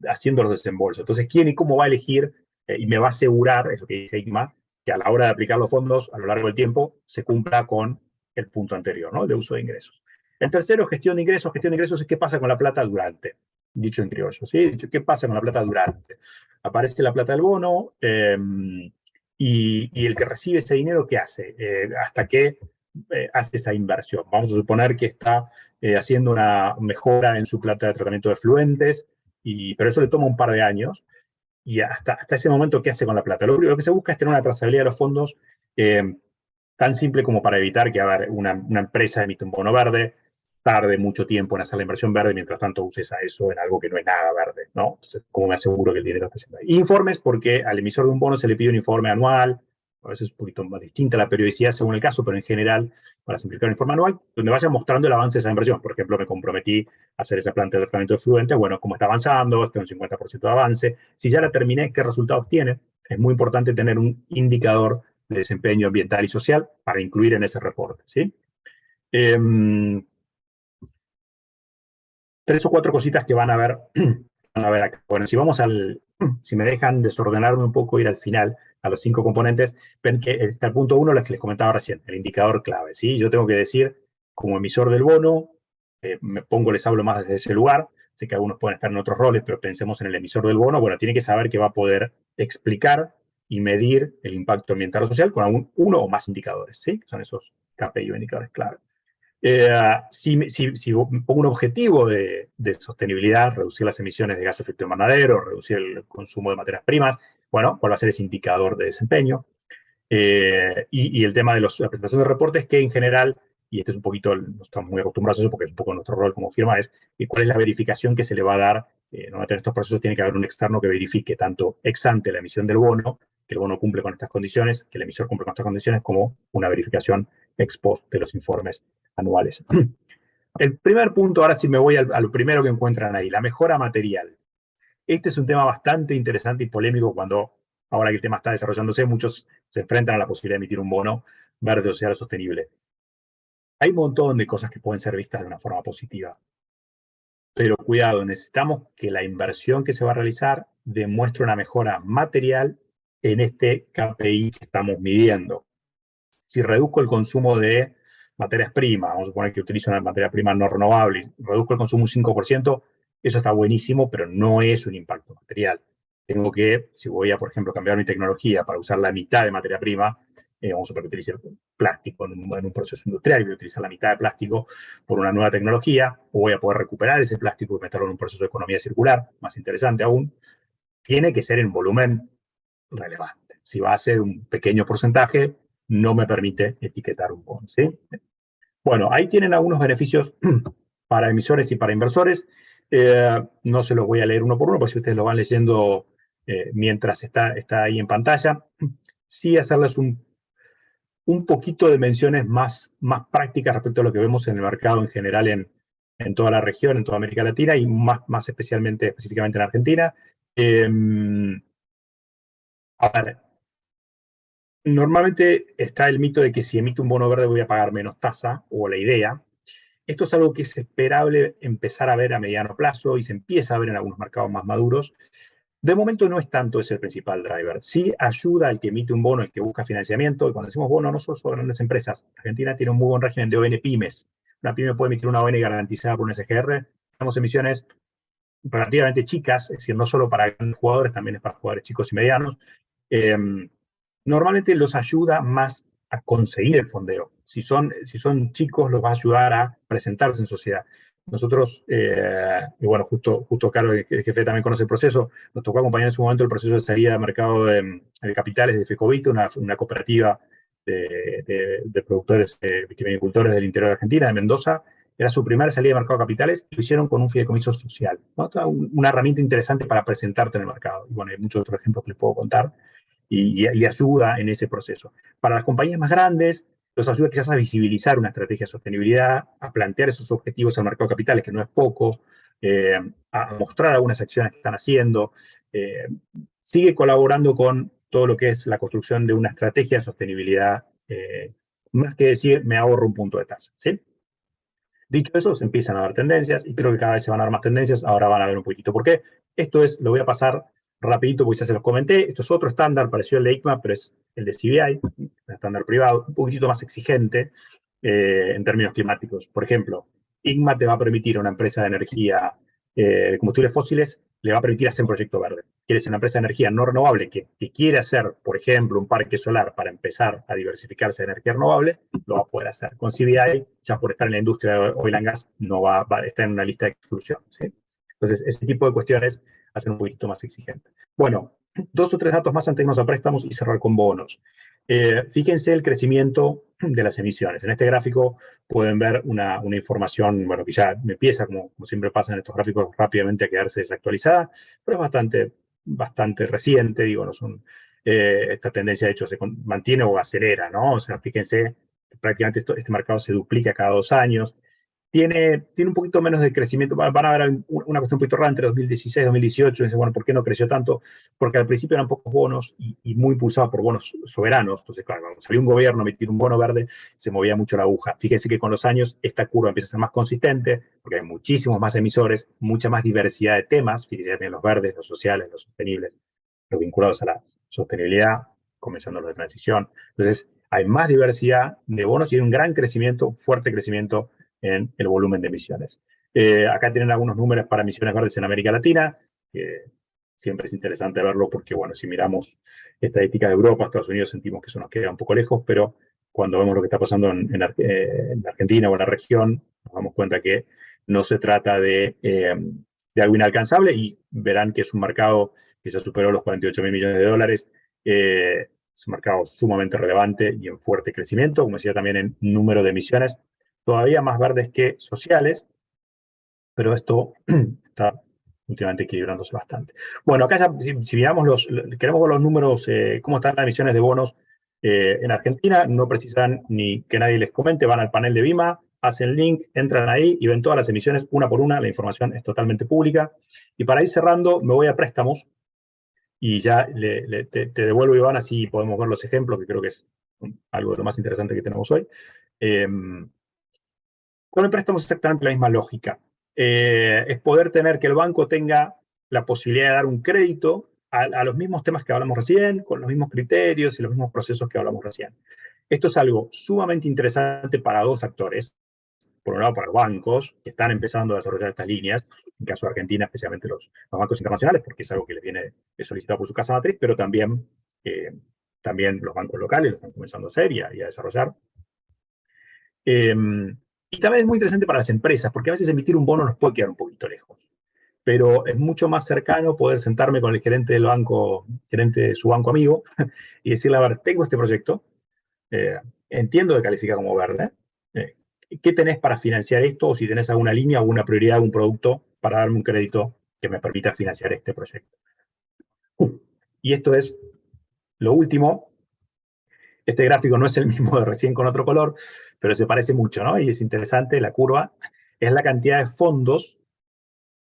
haciendo los desembolsos. Entonces, ¿quién y cómo va a elegir y me va a asegurar, eso que dice ICMA, que a la hora de aplicar los fondos a lo largo del tiempo se cumpla con el punto anterior, ¿no? El de uso de ingresos. El tercero, gestión de ingresos. Gestión de ingresos es qué pasa con la plata durante, dicho en criollo, ¿sí? Dicho, ¿qué pasa con la plata durante? Aparece la plata del bono y el que recibe ese dinero, ¿qué hace? ¿Hasta qué hace esa inversión? Vamos a suponer que está haciendo una mejora en su planta de tratamiento de efluentes, pero eso le toma un par de años. y hasta ese momento, ¿qué hace con la plata? Lo que se busca es tener una trazabilidad de los fondos tan simple como para evitar que una empresa emite un bono verde, tarde mucho tiempo en hacer la inversión verde, mientras tanto uses a eso en algo que no es nada verde, ¿no? Entonces, ¿cómo me aseguro que el dinero está yendo ahí? Informes, porque al emisor de un bono se le pide un informe anual, a veces es un poquito más distinta la periodicidad según el caso, pero en general, para simplificar un informe anual, donde vaya mostrando el avance de esa inversión. Por ejemplo, me comprometí a hacer esa planta de tratamiento de efluentes, bueno, cómo está avanzando, tengo un 50% de avance. Si ya la terminé, ¿qué resultados tiene? Es muy importante tener un indicador de desempeño ambiental y social para incluir en ese reporte, ¿sí? Tres o cuatro cositas que van a ver acá. Bueno, si me dejan desordenarme un poco, ir al final a los 5 componentes, ven que está el punto 1, lo que les comentaba recién, el indicador clave, ¿sí? Yo tengo que decir, como emisor del bono, les hablo más desde ese lugar, sé que algunos pueden estar en otros roles, pero pensemos en el emisor del bono, bueno, tiene que saber que va a poder explicar y medir el impacto ambiental o social con uno o más indicadores, ¿sí? Que son esos KPI o indicadores clave. Si pongo un objetivo de sostenibilidad, reducir las emisiones de gas de efecto invernadero, reducir el consumo de materias primas, bueno, ¿cuál va a ser ese indicador de desempeño? Y el tema de la presentación de reportes, que en general, y este es un poquito, no estamos muy acostumbrados a eso porque es un poco nuestro rol como firma, es cuál es la verificación que se le va a dar. Normalmente en estos procesos tiene que haber un externo que verifique tanto ex ante la emisión del bono, que el bono cumple con estas condiciones, que el emisor cumple con estas condiciones, como una verificación ex post de los informes anuales. El primer punto, ahora sí me voy a lo primero que encuentran ahí, la mejora material. Este es un tema bastante interesante y polémico cuando, ahora que el tema está desarrollándose, muchos se enfrentan a la posibilidad de emitir un bono verde o social sostenible. Hay un montón de cosas que pueden ser vistas de una forma positiva. Pero cuidado, necesitamos que la inversión que se va a realizar demuestre una mejora material en este KPI que estamos midiendo. Si reduzco el consumo de materias primas, vamos a suponer que utilizo una materia prima no renovable, reduzco el consumo un 5%, eso está buenísimo, pero no es un impacto material. Tengo que, si voy a, por ejemplo, cambiar mi tecnología para usar la mitad de materia prima, vamos a suponer que utilice plástico en un proceso industrial y voy a utilizar la mitad de plástico por una nueva tecnología, o voy a poder recuperar ese plástico y meterlo en un proceso de economía circular, más interesante aún, tiene que ser en volumen relevante. Si va a ser un pequeño porcentaje, no me permite etiquetar un bono, ¿sí? Bueno, ahí tienen algunos beneficios para emisores y para inversores. No se los voy a leer uno por uno, porque si ustedes lo van leyendo mientras está ahí en pantalla, sí hacerles un poquito de menciones más prácticas respecto a lo que vemos en el mercado en general en toda la región, en toda América Latina y más específicamente en Argentina. A ver, normalmente está el mito de que si emito un bono verde voy a pagar menos tasa, o la idea. Esto es algo que es esperable empezar a ver a mediano plazo y se empieza a ver en algunos mercados más maduros. De momento no es tanto ese el principal driver. Sí ayuda al que emite un bono, el que busca financiamiento. Y cuando decimos bono, no solo son grandes empresas. Argentina tiene un muy buen régimen de ON pymes. Una pyme puede emitir una ON garantizada por un SGR. Tenemos emisiones relativamente chicas, es decir, no solo para grandes jugadores, también es para jugadores chicos y medianos. Normalmente los ayuda más a conseguir el fondeo. Si son chicos, los va a ayudar a presentarse en sociedad. Nosotros, y bueno, justo Carlos, el jefe, también conoce el proceso, nos tocó acompañar en su momento el proceso de salida de mercado de capitales de FECOVIT, una cooperativa de productores vitivinicultores del interior de Argentina, de Mendoza. Era su primera salida de mercado de capitales, y lo hicieron con un fideicomiso social, ¿no? Una herramienta interesante para presentarte en el mercado. Y bueno, hay muchos otros ejemplos que les puedo contar. Y ayuda en ese proceso. Para las compañías más grandes, los ayuda quizás a visibilizar una estrategia de sostenibilidad, a plantear esos objetivos al mercado de capitales, que no es poco, a mostrar algunas acciones que están haciendo. Sigue colaborando con todo lo que es la construcción de una estrategia de sostenibilidad, más que decir, me ahorro un punto de tasa, ¿sí? Dicho eso, se empiezan a dar tendencias, y creo que cada vez se van a dar más tendencias. Ahora van a ver un poquito por qué. Esto lo voy a pasar rapidito porque ya se los comenté. Esto es otro estándar, parecido al de ICMA, pero es el de CBI, un estándar privado, un poquitito más exigente en términos climáticos. Por ejemplo, ICMA te va a permitir a una empresa de energía de combustibles fósiles, le va a permitir hacer un proyecto verde. Quieres una empresa de energía no renovable que quiere hacer, por ejemplo, un parque solar para empezar a diversificarse de energía renovable, lo va a poder hacer. Con CBI, ya por estar en la industria de oil and gas, no está en una lista de exclusión, ¿sí? Entonces, ese tipo de cuestiones hacen un poquito más exigente. Bueno, 2 o 3 datos más antes de irnos a préstamos y cerrar con bonos. Fíjense el crecimiento de las emisiones. En este gráfico pueden ver una información, bueno, que ya me empieza, como siempre pasa en estos gráficos, rápidamente a quedarse desactualizada, pero es bastante reciente, digo, no son, esta tendencia de hecho se mantiene o acelera, ¿no? O sea, fíjense, prácticamente este mercado se duplica cada 2 años. Tiene un poquito menos de crecimiento, van a ver una cuestión un poquito rara entre 2016 y 2018, y dicen, bueno, ¿por qué no creció tanto? Porque al principio eran pocos bonos y muy impulsados por bonos soberanos. Entonces, claro, cuando salió un gobierno a emitir un bono verde, se movía mucho la aguja. Fíjense que con los años esta curva empieza a ser más consistente, porque hay muchísimos más emisores, mucha más diversidad de temas. Fíjense, ya tienen los verdes, los sociales, los sostenibles, los vinculados a la sostenibilidad, comenzando los de transición. Entonces, hay más diversidad de bonos y hay un gran crecimiento, fuerte crecimiento en el volumen de emisiones. Acá tienen algunos números para emisiones verdes en América Latina, que siempre es interesante verlo porque, bueno, si miramos estadísticas de Europa, Estados Unidos, sentimos que eso nos queda un poco lejos, pero cuando vemos lo que está pasando en Argentina o en la región, nos damos cuenta que no se trata de algo inalcanzable y verán que es un mercado que ya superó los 48.000 millones de dólares. Es un mercado sumamente relevante y en fuerte crecimiento, como decía también en número de emisiones, todavía más verdes que sociales, pero esto está últimamente equilibrándose bastante. Bueno, acá ya, si miramos queremos ver los números, cómo están las emisiones de bonos en Argentina, no precisan ni que nadie les comente, van al panel de BIMA, hacen link, entran ahí y ven todas las emisiones una por una, la información es totalmente pública. Y para ir cerrando, me voy a préstamos y ya te devuelvo, Iván, así podemos ver los ejemplos, que creo que es algo de lo más interesante que tenemos hoy. Con el préstamo es exactamente la misma lógica. Es poder tener que el banco tenga la posibilidad de dar un crédito a los mismos temas que hablamos recién, con los mismos criterios y los mismos procesos que hablamos recién. Esto es algo sumamente interesante para 2 actores. Por un lado, para los bancos, que están empezando a desarrollar estas líneas, en caso de Argentina, especialmente los bancos internacionales, porque es algo que les viene solicitado por su casa matriz, pero también los bancos locales lo están comenzando a hacer y a desarrollar. Y también es muy interesante para las empresas, porque a veces emitir un bono nos puede quedar un poquito lejos. Pero es mucho más cercano poder sentarme con el gerente del banco, gerente de su banco amigo, y decirle, a ver, tengo este proyecto, entiendo que califica como verde, ¿qué tenés para financiar esto? O si tenés alguna línea, alguna prioridad, algún producto para darme un crédito que me permita financiar este proyecto. Y esto es lo último. Este gráfico no es el mismo de recién con otro color, pero se parece mucho, ¿no? Y es interesante, la curva es la cantidad de fondos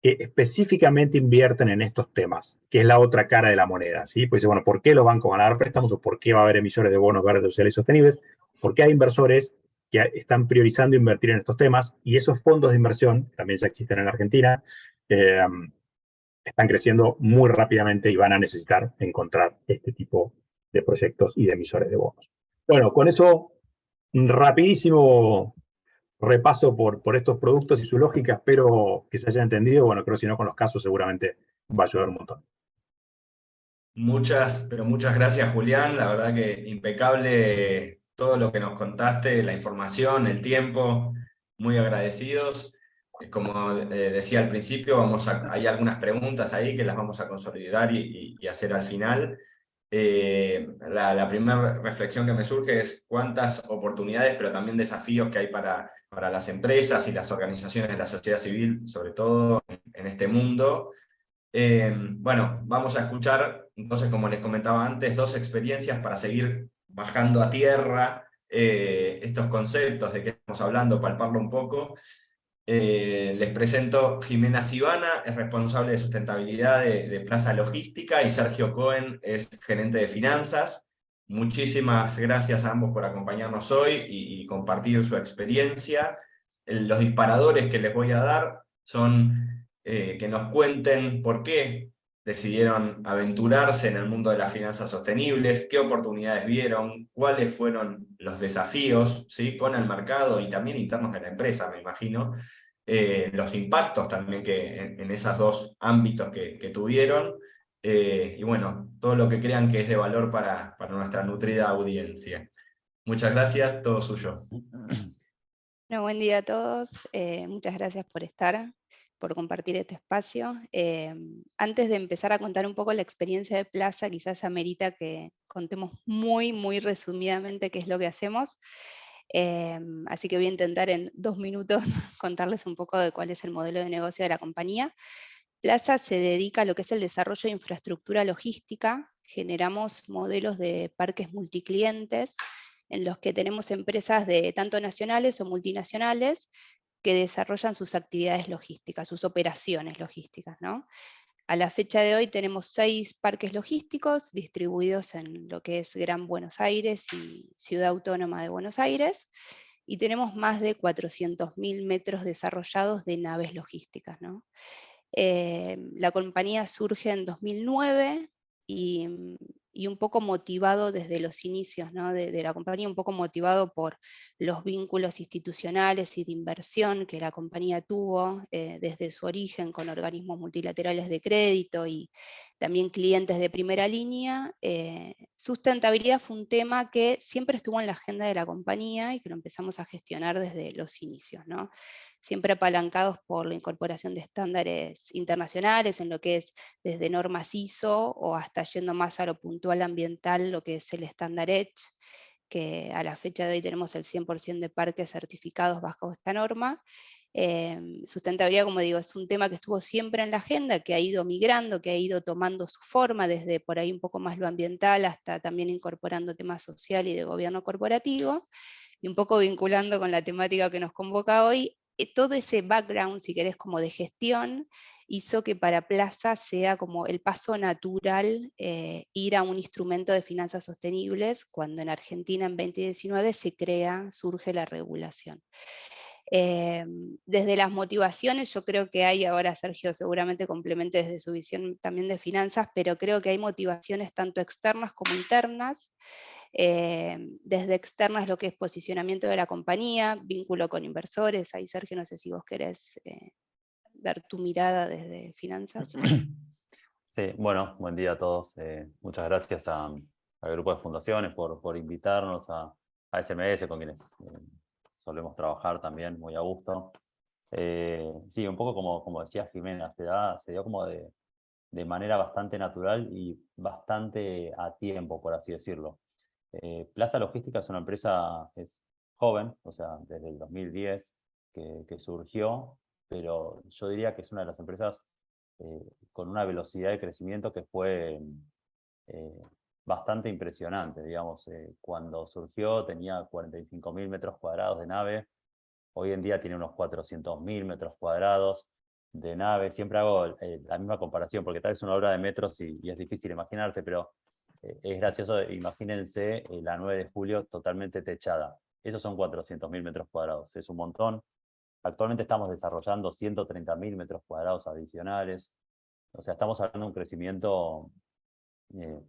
que específicamente invierten en estos temas, que es la otra cara de la moneda, ¿sí? Pues, bueno, ¿por qué los bancos van a dar préstamos o por qué va a haber emisores de bonos verdes, sociales y sostenibles? Porque hay inversores que están priorizando invertir en estos temas y esos fondos de inversión, también ya existen en Argentina, están creciendo muy rápidamente y van a necesitar encontrar este tipo de proyectos y de emisores de bonos. Bueno, con eso, rapidísimo repaso por estos productos y su lógica, espero que se haya entendido. Bueno, creo que si no con los casos seguramente va a ayudar un montón. Pero muchas gracias, Julián. La verdad que impecable todo lo que nos contaste, la información, el tiempo, muy agradecidos. Como decía al principio, hay algunas preguntas ahí que las vamos a consolidar y hacer al final. La primera reflexión que me surge es cuántas oportunidades, pero también desafíos que hay para las empresas y las organizaciones de la sociedad civil, sobre todo en este mundo. Bueno, vamos a escuchar, entonces, como les comentaba antes, 2 experiencias para seguir bajando a tierra estos conceptos de que estamos hablando, palparlo un poco. Les presento Jimena Sivana, es responsable de sustentabilidad de Plaza Logística, y Sergio Cohen es gerente de finanzas. Muchísimas gracias a ambos por acompañarnos hoy y compartir su experiencia. Los disparadores que les voy a dar son que nos cuenten por qué decidieron aventurarse en el mundo de las finanzas sostenibles, qué oportunidades vieron, cuáles fueron los desafíos, ¿sí?, con el mercado y también internos de la empresa, me imagino, los impactos también que en esos 2 ámbitos que tuvieron, y bueno, todo lo que crean que es de valor para nuestra nutrida audiencia. Muchas gracias, todo suyo. Bueno, buen día a todos, muchas gracias por estar. por compartir este espacio. Antes de empezar a contar un poco la experiencia de Plaza, quizás amerita que contemos muy resumidamente qué es lo que hacemos. Así que voy a intentar en 2 minutos contarles un poco de cuál es el modelo de negocio de la compañía. Plaza se dedica a lo que es el desarrollo de infraestructura logística. Generamos modelos de parques multiclientes en los que tenemos empresas de tanto nacionales o multinacionales que desarrollan sus actividades logísticas, sus operaciones logísticas, ¿no? A la fecha de hoy tenemos 6 parques logísticos distribuidos en lo que es Gran Buenos Aires y Ciudad Autónoma de Buenos Aires, y tenemos más de 400.000 metros desarrollados de naves logísticas, ¿no? La compañía surge en 2009 y un poco motivado desde los inicios, ¿no? de la compañía, un poco motivado por los vínculos institucionales y de inversión que la compañía tuvo desde su origen con organismos multilaterales de crédito y también clientes de primera línea. Sustentabilidad fue un tema que siempre estuvo en la agenda de la compañía y que lo empezamos a gestionar desde los inicios, ¿no? Siempre apalancados por la incorporación de estándares internacionales en lo que es desde normas ISO o hasta yendo más a lo puntual ambiental, lo que es el estándar EDGE, que a la fecha de hoy tenemos el 100% de parques certificados bajo esta norma. Sustentabilidad, como digo, es un tema que estuvo siempre en la agenda, que ha ido migrando, que ha ido tomando su forma, desde por ahí un poco más lo ambiental hasta también incorporando temas social y de gobierno corporativo, y un poco vinculando con la temática que nos convoca hoy. Todo ese background, si querés, como de gestión, hizo que para Plaza sea como el paso natural ir a un instrumento de finanzas sostenibles, cuando en Argentina en 2019 surge la regulación. Desde las motivaciones, yo creo que hay, ahora Sergio seguramente complemente desde su visión también de finanzas, pero creo que hay motivaciones tanto externas como internas. Desde externas lo que es posicionamiento de la compañía, vínculo con inversores. Ahí Sergio, no sé si vos querés dar tu mirada desde finanzas. Sí, bueno, buen día a todos. Muchas gracias al Grupo de Fundaciones por invitarnos a SMS, con quienes solemos trabajar también muy a gusto. Sí, un poco como decía Jimena, se dio como de manera bastante natural y bastante a tiempo, por así decirlo. Plaza Logística es una empresa es joven, o sea, desde el 2010 que surgió, pero yo diría que es una de las empresas con una velocidad de crecimiento que fue eh, bastante impresionante. Digamos, cuando surgió tenía 45.000 metros cuadrados de nave, hoy en día tiene unos 400.000 metros cuadrados de nave. Siempre hago la misma comparación, porque tal vez una obra de metros y es difícil imaginarse, pero es gracioso, imagínense la 9 de julio totalmente techada. Esos son 400.000 metros cuadrados, es un montón. Actualmente estamos desarrollando 130.000 metros cuadrados adicionales. O sea, estamos hablando de un crecimiento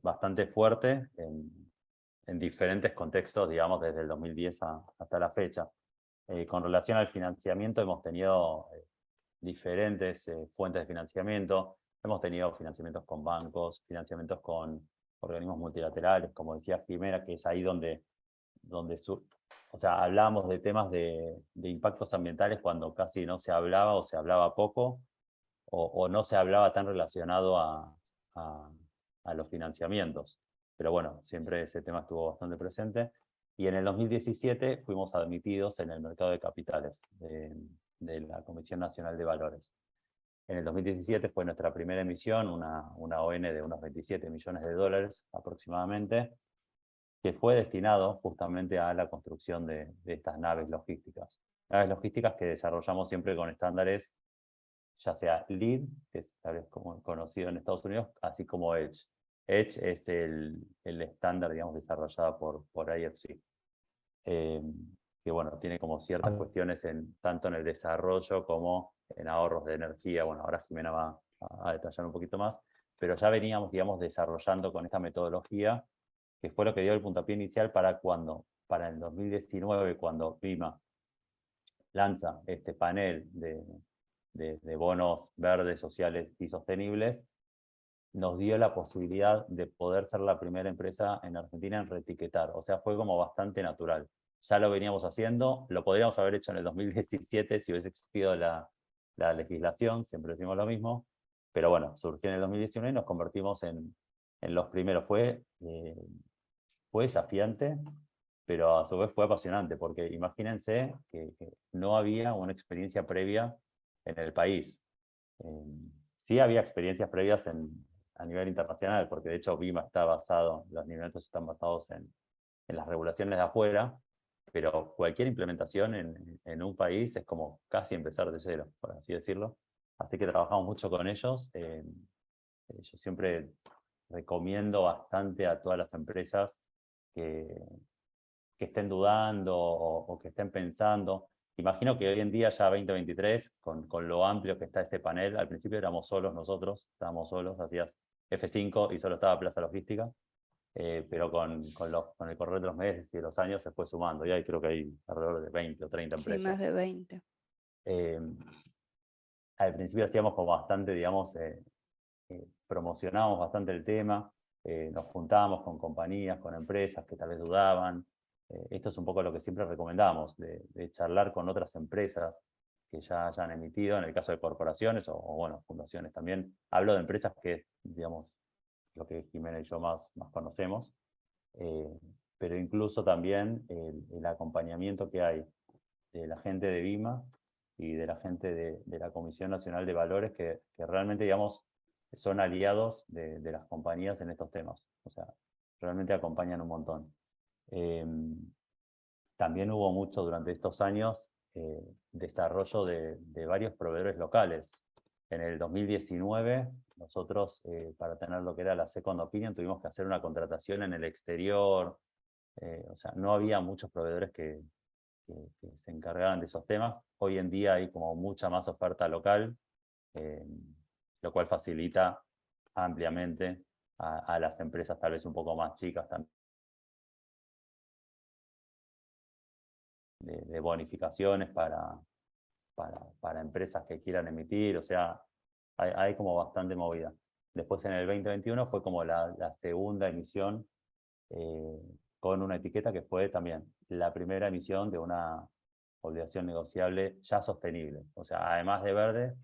bastante fuerte en diferentes contextos, digamos, desde el 2010 hasta la fecha. Con relación al financiamiento, hemos tenido diferentes fuentes de financiamiento. Hemos tenido financiamientos con bancos, financiamientos con organismos multilaterales, como decía Jimena, que es ahí donde o sea, hablábamos de temas de impactos ambientales cuando casi no se hablaba o se hablaba poco, o no se hablaba tan relacionado a los financiamientos. Pero bueno, siempre ese tema estuvo bastante presente. Y en el 2017 fuimos admitidos en el mercado de capitales de la Comisión Nacional de Valores. En el 2017 fue nuestra primera emisión, una ON de unos 27 millones de dólares aproximadamente, que fue destinado justamente a la construcción de estas naves logísticas. Naves logísticas que desarrollamos siempre con estándares, ya sea LEED, que es tal vez como conocido en Estados Unidos, así como EDGE. EDGE es el estándar, digamos, desarrollado por IFC. Que bueno, tiene como ciertas cuestiones tanto en el desarrollo como en ahorros de energía. Bueno, ahora Jimena va a detallar un poquito más, pero ya veníamos, digamos, desarrollando con esta metodología, que fue lo que dio el puntapié inicial para el 2019, cuando PIMA lanza este panel de bonos verdes, sociales y sostenibles, nos dio la posibilidad de poder ser la primera empresa en Argentina en reetiquetar. O sea, fue como bastante natural. Ya lo veníamos haciendo, lo podríamos haber hecho en el 2017 si hubiese existido la la legislación, siempre decimos lo mismo, pero bueno, surgió en el 2019 y nos convertimos en los primeros. Fue desafiante, pero a su vez fue apasionante, porque imagínense que no había una experiencia previa en el país. Sí había experiencias previas a nivel internacional, porque de hecho BIMA está basado, los lineamientos están basados en las regulaciones de afuera, pero cualquier implementación en un país es como casi empezar de cero, por así decirlo. Así que trabajamos mucho con ellos. Yo siempre recomiendo bastante a todas las empresas que estén dudando o que estén pensando. Imagino que hoy en día, ya 2023, con lo amplio que está este panel, al principio éramos solos nosotros, estábamos solos, hacías F5 y solo estaba Plaza Logística, pero con el correr de los meses y de los años se fue sumando, y ahí creo que hay alrededor de 20 o 30 Sí, empresas. más de 20. Al principio hacíamos como bastante, digamos, promocionábamos bastante el tema, nos juntábamos con compañías, con empresas que tal vez dudaban. Esto es un poco lo que siempre recomendamos, de charlar con otras empresas que ya hayan emitido, en el caso de corporaciones o bueno, fundaciones también. Hablo de empresas que, digamos, lo que Jimena y yo más conocemos, pero incluso también el acompañamiento que hay de la gente de BIMA y de la gente de la Comisión Nacional de Valores que realmente, digamos, son aliados de las compañías en estos temas. O sea, realmente acompañan un montón. También hubo mucho durante estos años desarrollo de varios proveedores locales. En el 2019, nosotros, para tener lo que era la Second Opinion, tuvimos que hacer una contratación en el exterior. O sea, no había muchos proveedores que se encargaban de esos temas. Hoy en día hay como mucha más oferta local, lo cual facilita ampliamente a las empresas tal vez un poco más chicas también, de bonificaciones para empresas que quieran emitir. O sea, hay como bastante movida. Después en el 2021 fue como la segunda emisión con una etiqueta que fue también la primera emisión de una obligación negociable ya sostenible. O sea, además de verde,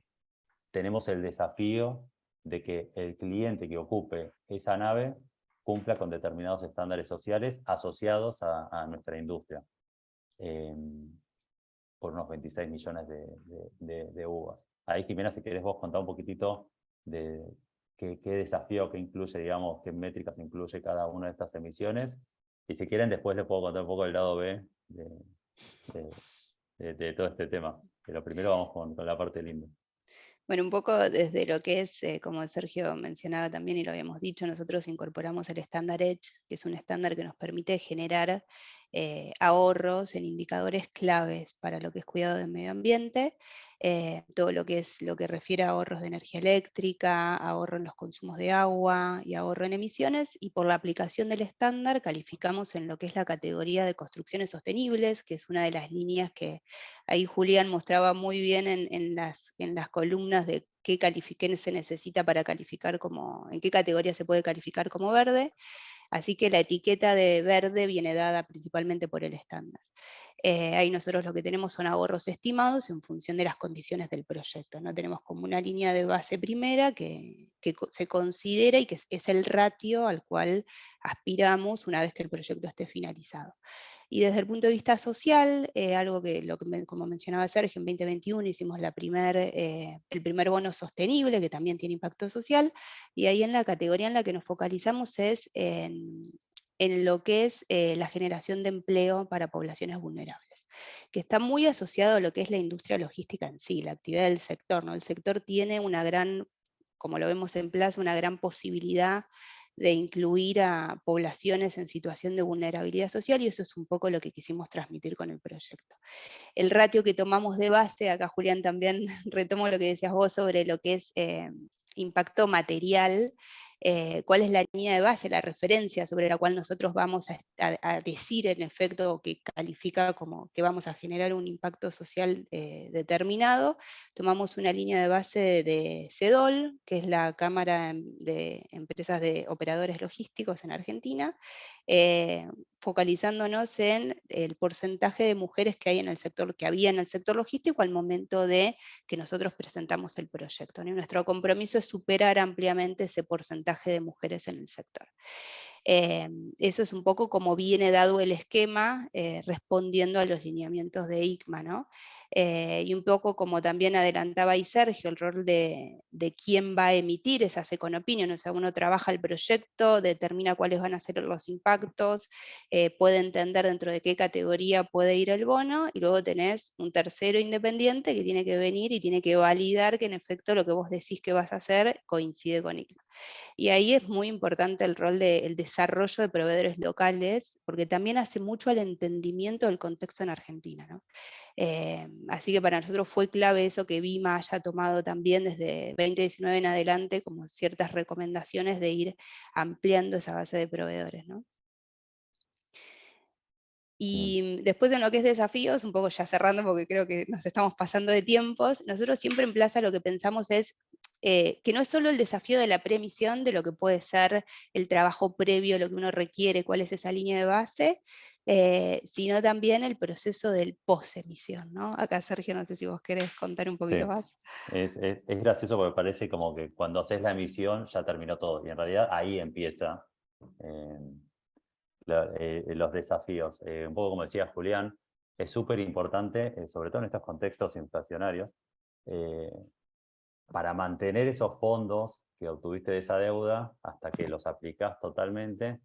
tenemos el desafío de que el cliente que ocupe esa nave cumpla con determinados estándares sociales asociados a nuestra industria, por unos 26 millones de uvas. Ahí, Jimena, si querés vos contar un poquitito de qué desafío, qué incluye, digamos, qué métricas incluye cada una de estas emisiones. Y si quieren, después les puedo contar un poco el lado B de todo este tema. Pero primero vamos con la parte linda. Bueno, un poco desde lo que es, como Sergio mencionaba también y lo habíamos dicho, nosotros incorporamos el estándar EDGE, que es un estándar que nos permite generar ahorros en indicadores claves para lo que es cuidado del medio ambiente, todo lo que es lo que refiere a ahorros de energía eléctrica, ahorro en los consumos de agua y ahorro en emisiones, y por la aplicación del estándar calificamos en lo que es la categoría de construcciones sostenibles, que es una de las líneas que ahí Julián mostraba muy bien en las columnas de qué se necesita para calificar en qué categoría se puede calificar como verde. Así que la etiqueta de verde viene dada principalmente por el estándar. Ahí nosotros lo que tenemos son ahorros estimados en función de las condiciones del proyecto. No tenemos como una línea de base primera que se considera y que es el ratio al cual aspiramos una vez que el proyecto esté finalizado. Y desde el punto de vista social, algo que, como mencionaba Sergio, en 2021 hicimos el primer bono sostenible, que también tiene impacto social, y ahí en la categoría en la que nos focalizamos es en lo que es la generación de empleo para poblaciones vulnerables, que está muy asociado a lo que es la industria logística en sí, la actividad del sector, ¿no? El sector tiene una gran, como lo vemos en Plaza, una gran posibilidad de incluir a poblaciones en situación de vulnerabilidad social, y eso es un poco lo que quisimos transmitir con el proyecto. El ratio que tomamos de base, acá Julián también retomo lo que decías vos sobre lo que es impacto material, cuál es la línea de base, la referencia sobre la cual nosotros vamos a decir en efecto que califica como que vamos a generar un impacto social determinado. Tomamos una línea de base de CEDOL, que es la Cámara de Empresas de Operadores Logísticos en Argentina, focalizándonos en el porcentaje de mujeres que hay en el sector, que había en el sector logístico al momento de que nosotros presentamos el proyecto, ¿no? Y nuestro compromiso es superar ampliamente ese porcentaje de mujeres en el sector. Eso es un poco como viene dado el esquema, respondiendo a los lineamientos de ICMA, ¿no? Y un poco como también adelantaba ahí Sergio, el rol de quién va a emitir esa second opinion, o sea, uno trabaja el proyecto, determina cuáles van a ser los impactos, puede entender dentro de qué categoría puede ir el bono, y luego tenés un tercero independiente que tiene que venir y tiene que validar que en efecto lo que vos decís que vas a hacer coincide con ICMA. Y ahí es muy importante el rol del desarrollo de proveedores locales, porque también hace mucho al entendimiento del contexto en Argentina, ¿no? Así que para nosotros fue clave eso que VIMA haya tomado también desde 2019 en adelante como ciertas recomendaciones de ir ampliando esa base de proveedores, ¿no? Y después en lo que es desafíos, un poco ya cerrando porque creo que nos estamos pasando de tiempos, nosotros siempre en Plaza lo que pensamos es que no es solo el desafío de la preemisión, de lo que puede ser el trabajo previo, lo que uno requiere, cuál es esa línea de base, sino también el proceso del post-emisión, ¿no? Acá Sergio, no sé si vos querés contar un poquito más. Es gracioso porque parece como que cuando haces la emisión ya terminó todo, y en realidad ahí empieza los desafíos. Un poco como decía Julián, es súper importante, sobre todo en estos contextos inflacionarios, para mantener esos fondos que obtuviste de esa deuda hasta que los aplicás totalmente,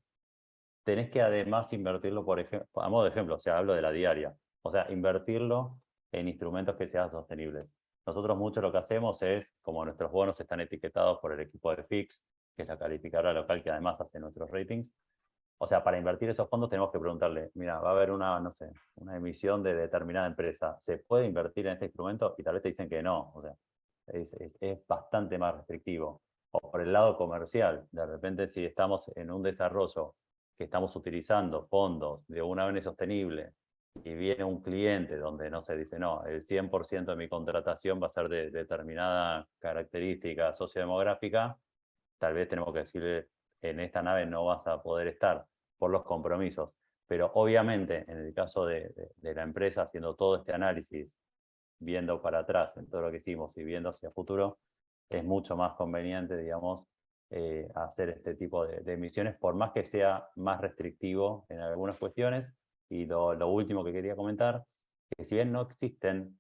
tenés que además invertirlo, por ejemplo, a modo de ejemplo, o sea, hablo de la diaria, o sea, invertirlo en instrumentos que sean sostenibles. Nosotros mucho lo que hacemos es, como nuestros bonos están etiquetados por el equipo de FIX, que es la calificadora local que además hace nuestros ratings, o sea, para invertir esos fondos tenemos que preguntarle, mira, va a haber una, no sé, una emisión de determinada empresa, ¿se puede invertir en este instrumento? Y tal vez te dicen que no, o sea, es bastante más restrictivo. O por el lado comercial, de repente si estamos en un desarrollo que estamos utilizando fondos de una ONG sostenible y viene un cliente donde no se dice, no, el 100% de mi contratación va a ser de determinada característica sociodemográfica, tal vez tenemos que decirle, en esta nave no vas a poder estar por los compromisos. Pero obviamente, en el caso de la empresa, haciendo todo este análisis, viendo para atrás en todo lo que hicimos y viendo hacia el futuro, es mucho más conveniente, digamos, hacer este tipo de emisiones, por más que sea más restrictivo en algunas cuestiones. Y lo último que quería comentar, que si bien no existen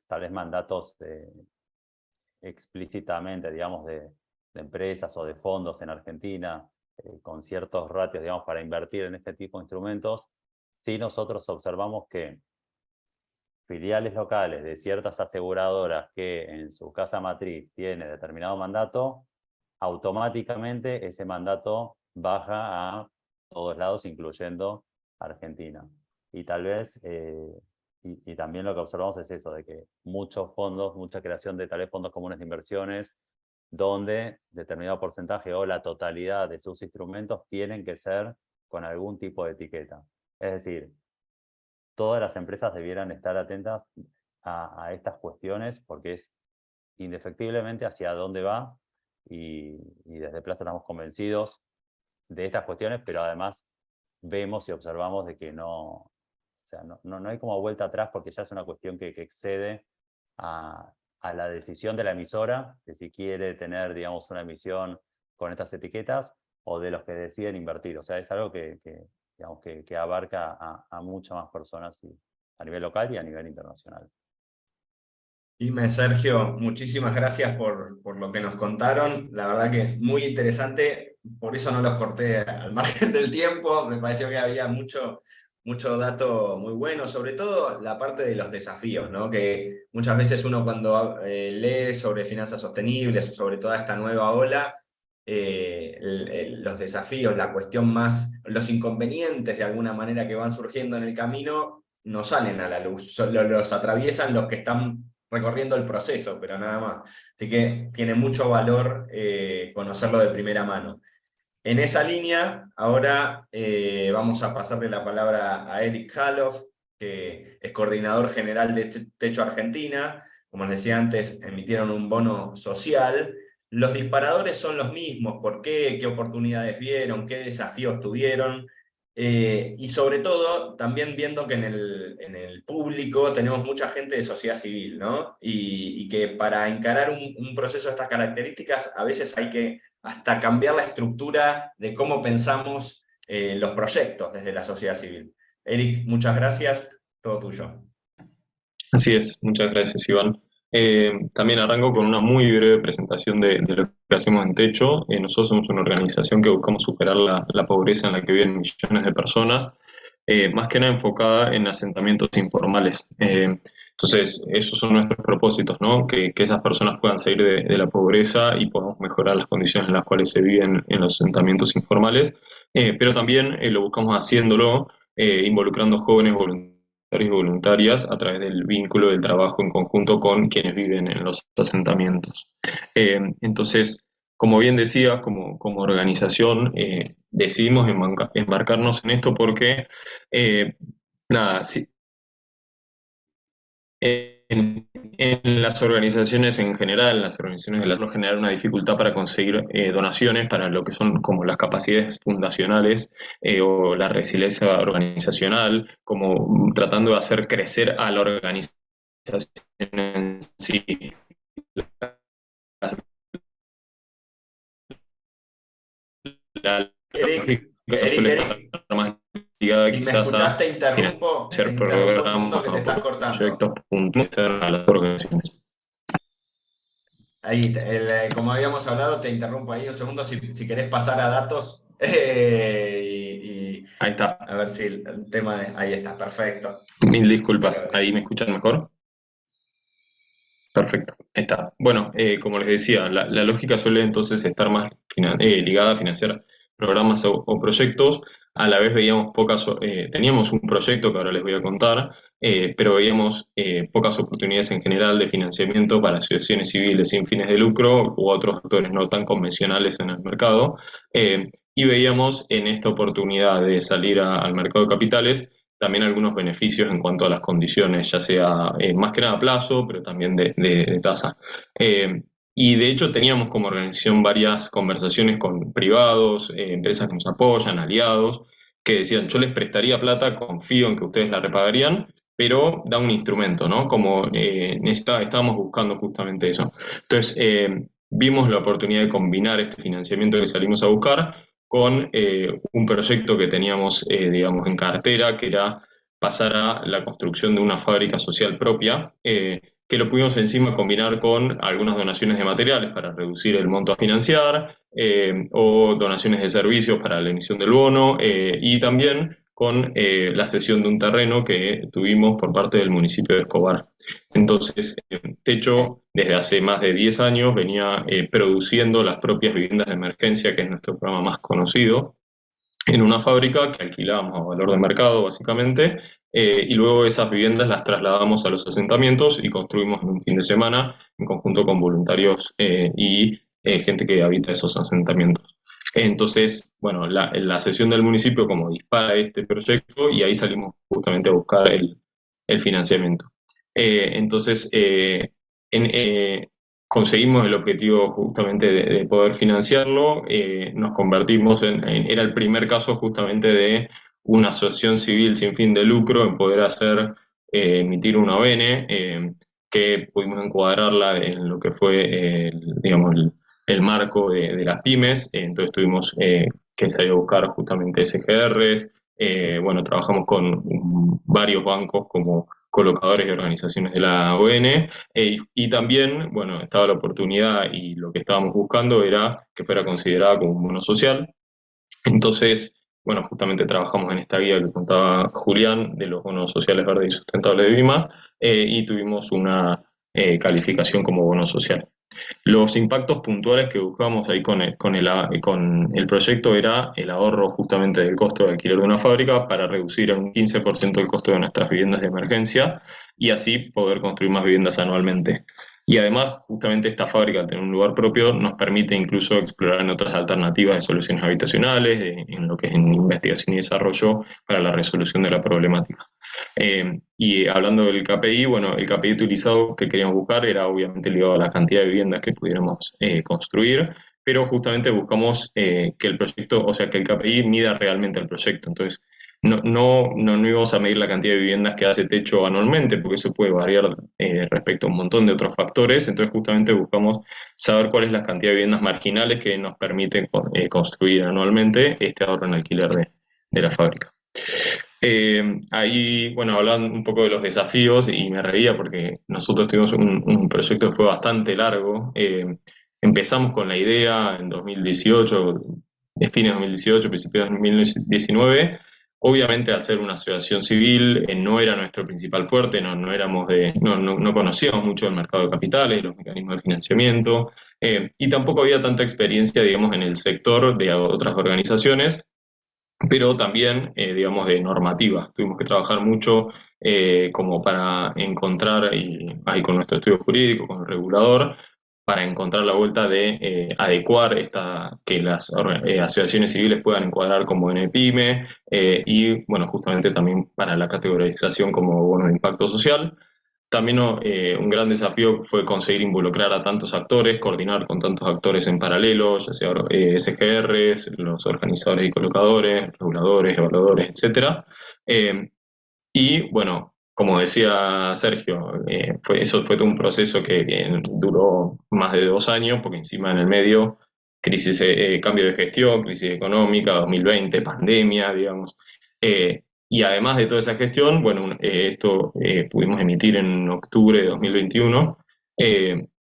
tal vez mandatos explícitamente, digamos, de empresas o de fondos en Argentina, con ciertos ratios, digamos, para invertir en este tipo de instrumentos, sí nosotros observamos que filiales locales de ciertas aseguradoras que en su casa matriz tiene determinado mandato, automáticamente ese mandato baja a todos lados, incluyendo Argentina. Y tal vez, y también lo que observamos es eso, de que muchos fondos, mucha creación de tales fondos comunes de inversiones, donde determinado porcentaje o la totalidad de sus instrumentos tienen que ser con algún tipo de etiqueta. Es decir, todas las empresas debieran estar atentas a estas cuestiones porque es indefectiblemente hacia dónde va y desde Plaza estamos convencidos de estas cuestiones, pero además vemos y observamos de que no, o sea, no hay como vuelta atrás porque ya es una cuestión que excede a la decisión de la emisora, de si quiere tener, digamos, una emisión con estas etiquetas o de los que deciden invertir. O sea, es algo digamos, que abarca a muchas más personas a nivel local y a nivel internacional. Dime, Sergio, muchísimas gracias por lo que nos contaron. La verdad que es muy interesante, por eso no los corté al margen del tiempo. Me pareció que había mucho dato muy bueno, sobre todo la parte de los desafíos, ¿no? Que muchas veces uno cuando lee sobre finanzas sostenibles o sobre toda esta nueva ola, los desafíos, la cuestión más, los inconvenientes de alguna manera que van surgiendo en el camino, no salen a la luz, los atraviesan los que están recorriendo el proceso, pero nada más. Así que tiene mucho valor conocerlo de primera mano. En esa línea, ahora vamos a pasarle la palabra a Eric Halof, que es coordinador general de Techo Argentina. Como les decía antes, emitieron un bono social los disparadores son los mismos, ¿por qué? ¿Qué oportunidades vieron? ¿Qué desafíos tuvieron? Y sobre todo, también viendo que en el público tenemos mucha gente de sociedad civil, ¿no? Y que para encarar un proceso de estas características, a veces hay que hasta cambiar la estructura de cómo pensamos los proyectos desde la sociedad civil. Eric, muchas gracias, todo tuyo. Así es, muchas gracias, Iván. También arranco con una muy breve presentación de lo que hacemos en Techo. Nosotros somos una organización que buscamos superar la pobreza en la que viven millones de personas, más que nada enfocada en asentamientos informales. Entonces, esos son nuestros propósitos, ¿no? Que esas personas puedan salir de la pobreza y podamos mejorar las condiciones en las cuales se viven en los asentamientos informales, pero también lo buscamos haciéndolo involucrando jóvenes voluntarios y voluntarias a través del vínculo del trabajo en conjunto con quienes viven en los asentamientos. Entonces, como bien decías, como organización, decidimos embarcarnos en esto porque, nada, sí, en las organizaciones en general, las organizaciones de la nos generar una dificultad para conseguir donaciones para lo que son como las capacidades fundacionales o la resiliencia organizacional, como tratando de hacer crecer a la organización en sí. La Eric, lógica suele estar más ligada si me quizás escuchás, a te interrumpo hacer un programas segundo que te estás o cortando. proyectos puntuales a las organizaciones. Ahí, como habíamos hablado, te interrumpo ahí un segundo si querés pasar a datos. Ahí está. A ver si el tema de... Ahí está, perfecto. Mil disculpas. ¿Ahí me escuchan mejor? Perfecto, ahí está. Bueno, como les decía, la lógica suele entonces estar más ligada a financiar programas o proyectos. A la vez veíamos teníamos un proyecto que ahora les voy a contar, pero veíamos pocas oportunidades en general de financiamiento para asociaciones civiles sin fines de lucro u otros actores no tan convencionales en el mercado. Y veíamos en esta oportunidad de salir al mercado de capitales también algunos beneficios en cuanto a las condiciones, ya sea más que nada a plazo, pero también de tasa. Y de hecho teníamos como organización varias conversaciones con privados, empresas que nos apoyan, aliados, que decían, yo les prestaría plata, confío en que ustedes la repagarían, pero da un instrumento, ¿no? Como estábamos buscando justamente eso. Entonces, vimos la oportunidad de combinar este financiamiento que salimos a buscar con un proyecto que teníamos, digamos, en cartera, que era pasar a la construcción de una fábrica social propia, que lo pudimos encima combinar con algunas donaciones de materiales para reducir el monto a financiar, o donaciones de servicios para la emisión del bono, y también con la cesión de un terreno que tuvimos por parte del municipio de Escobar. Entonces, Techo, desde hace más de 10 años, venía produciendo las propias viviendas de emergencia, que es nuestro programa más conocido, en una fábrica que alquilábamos a valor de mercado, básicamente, y luego esas viviendas las trasladamos a los asentamientos y construimos en un fin de semana en conjunto con voluntarios y gente que habita esos asentamientos. Entonces, bueno, la sesión del municipio como dispara este proyecto y ahí salimos justamente a buscar el financiamiento. Entonces, conseguimos el objetivo justamente de poder financiarlo, nos convertimos era el primer caso justamente de una asociación civil sin fin de lucro en poder emitir una ON, que pudimos encuadrarla en lo que fue, digamos, el marco de las pymes. Entonces tuvimos que salir a buscar justamente SGRs, bueno, trabajamos con varios bancos como colocadores y organizaciones de la ON, y también, bueno, estaba la oportunidad y lo que estábamos buscando era que fuera considerada como un bono social. Entonces, bueno, justamente trabajamos en esta guía que contaba Julián de los bonos sociales verdes y sustentables de BIMA, y tuvimos una calificación como bono social. Los impactos puntuales que buscábamos ahí con el proyecto era el ahorro justamente del costo de alquiler de una fábrica para reducir en un 15% el costo de nuestras viviendas de emergencia y así poder construir más viviendas anualmente. Y además, justamente esta fábrica, al tener un lugar propio, nos permite incluso explorar en otras alternativas de soluciones habitacionales, en lo que es en investigación y desarrollo para la resolución de la problemática. Y hablando del KPI, bueno, el KPI utilizado que queríamos buscar era obviamente ligado a la cantidad de viviendas que pudiéramos construir, pero justamente buscamos que el proyecto, o sea, que el KPI mida realmente el proyecto. Entonces, no íbamos a medir la cantidad de viviendas que hace Techo anualmente, porque eso puede variar respecto a un montón de otros factores. Entonces, justamente buscamos saber cuál es la cantidad de viviendas marginales que nos permiten construir anualmente este ahorro en alquiler de la fábrica. Ahí, bueno, hablaban un poco de los desafíos y me reía porque nosotros tuvimos un proyecto que fue bastante largo. Empezamos con la idea en 2018, fines de 2018, principios de 2019. Obviamente, al ser una asociación civil, no era nuestro principal fuerte, no conocíamos mucho el mercado de capitales, los mecanismos de financiamiento, y tampoco había tanta experiencia, digamos, en el sector de otras organizaciones, pero también, digamos, de normativa. Tuvimos que trabajar mucho como para encontrar, y ahí con nuestro estudio jurídico, con el regulador, para encontrar la vuelta de adecuar que las asociaciones civiles puedan encuadrar como NPYME, y, bueno, justamente también para la categorización como bono de impacto social. También un gran desafío fue conseguir involucrar a tantos actores, coordinar con tantos actores en paralelo, ya sea SGRs, los organizadores y colocadores, reguladores, evaluadores, etc. Y bueno, como decía Sergio, eso fue todo un proceso que duró más de 2 años, porque encima en el medio, cambio de gestión, crisis económica, 2020, pandemia, digamos. Y además de toda esa gestión, bueno, esto pudimos emitir en octubre de 2021,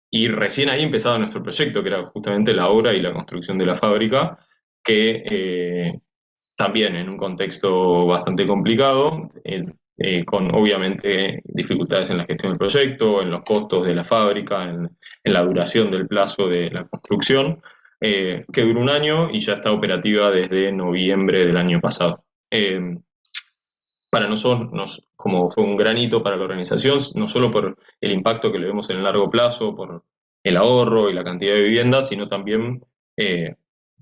y recién ahí empezaba nuestro proyecto, que era justamente la obra y la construcción de la fábrica, que también en un contexto bastante complicado, con obviamente dificultades en la gestión del proyecto, en los costos de la fábrica, en la duración del plazo de la construcción, que duró 1 año y ya está operativa desde noviembre del año pasado. Para nosotros, como fue un gran hito para la organización, no solo por el impacto que le vemos en el largo plazo, por el ahorro y la cantidad de viviendas, sino también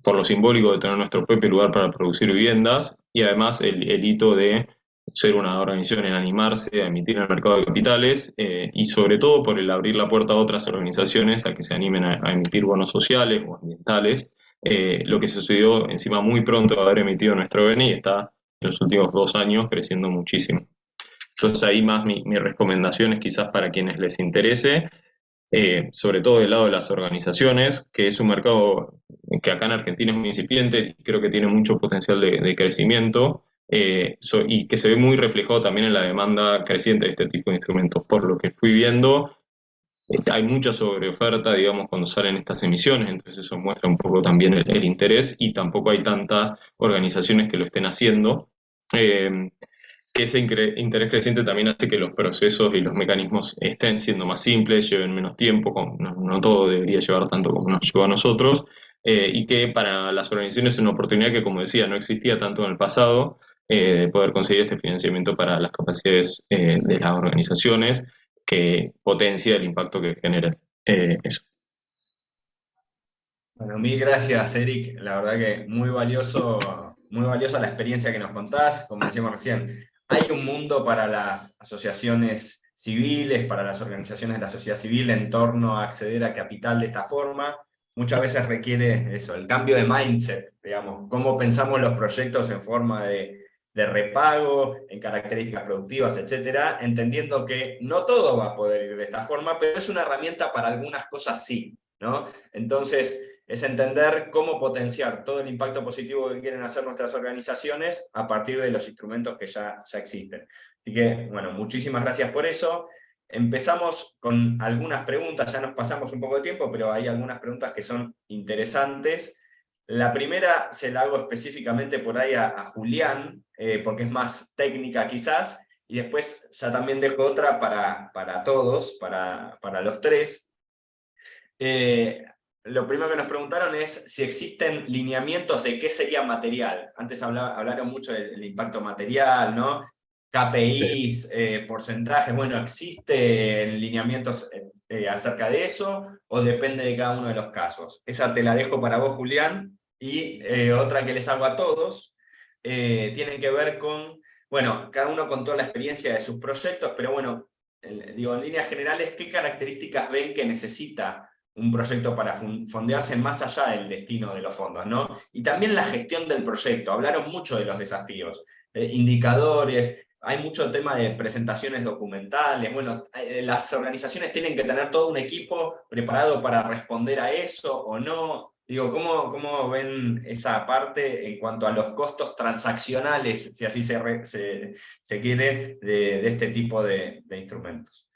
por lo simbólico de tener nuestro propio lugar para producir viviendas, y además el hito de ser una organización en animarse a emitir en el mercado de capitales, y sobre todo por el abrir la puerta a otras organizaciones a que se animen a emitir bonos sociales o ambientales, lo que sucedió encima muy pronto de haber emitido nuestro BNI, y está en los últimos 2 años creciendo muchísimo. Entonces ahí más mi recomendación es quizás para quienes les interese, sobre todo del lado de las organizaciones, que es un mercado que acá en Argentina es muy incipiente, creo que tiene mucho potencial de crecimiento, y que se ve muy reflejado también en la demanda creciente de este tipo de instrumentos. Por lo que fui viendo, hay mucha sobreoferta, digamos, cuando salen estas emisiones, entonces eso muestra un poco también el interés, y tampoco hay tantas organizaciones que lo estén haciendo. Que ese interés creciente también hace que los procesos y los mecanismos estén siendo más simples, lleven menos tiempo, no todo debería llevar tanto como nos llevó a nosotros, y que para las organizaciones es una oportunidad que, como decía, no existía tanto en el pasado, de poder conseguir este financiamiento para las capacidades de las organizaciones, que potencia el impacto que genera eso. Bueno, mil gracias, Eric. La verdad que muy valiosa la experiencia que nos contás. Como decíamos recién, hay un mundo para las asociaciones civiles, para las organizaciones de la sociedad civil en torno a acceder a capital de esta forma. Muchas veces requiere eso, el cambio de mindset, digamos, cómo pensamos los proyectos en forma de repago, en características productivas, etcétera, entendiendo que no todo va a poder ir de esta forma, pero es una herramienta para algunas cosas sí, ¿no? Entonces, es entender cómo potenciar todo el impacto positivo que quieren hacer nuestras organizaciones a partir de los instrumentos que ya existen. Así que, bueno, muchísimas gracias por eso. Empezamos con algunas preguntas, ya nos pasamos un poco de tiempo, pero hay algunas preguntas que son interesantes. La primera se la hago específicamente por ahí a Julián, porque es más técnica quizás, y después ya también dejo otra para todos, para los tres. Lo primero que nos preguntaron es si existen lineamientos de qué sería material. Antes hablaron mucho del impacto material, ¿no? KPIs, porcentajes, bueno, ¿existen lineamientos acerca de eso o depende de cada uno de los casos? Esa te la dejo para vos, Julián, y otra que les hago a todos, tienen que ver con, bueno, cada uno contó la experiencia de sus proyectos, pero bueno, digo, en líneas generales, ¿qué características ven que necesita un proyecto para fondearse más allá del destino de los fondos, ¿no? Y también la gestión del proyecto, hablaron mucho de los desafíos, indicadores, hay mucho tema de presentaciones documentales, bueno, las organizaciones tienen que tener todo un equipo preparado para responder a eso o no. Digo, ¿cómo ven esa parte en cuanto a los costos transaccionales, si así se quiere, de este tipo de instrumentos?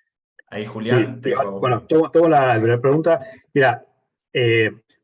Ahí, Sí, Julián, te dejo. bueno, tomo la pregunta. Mira,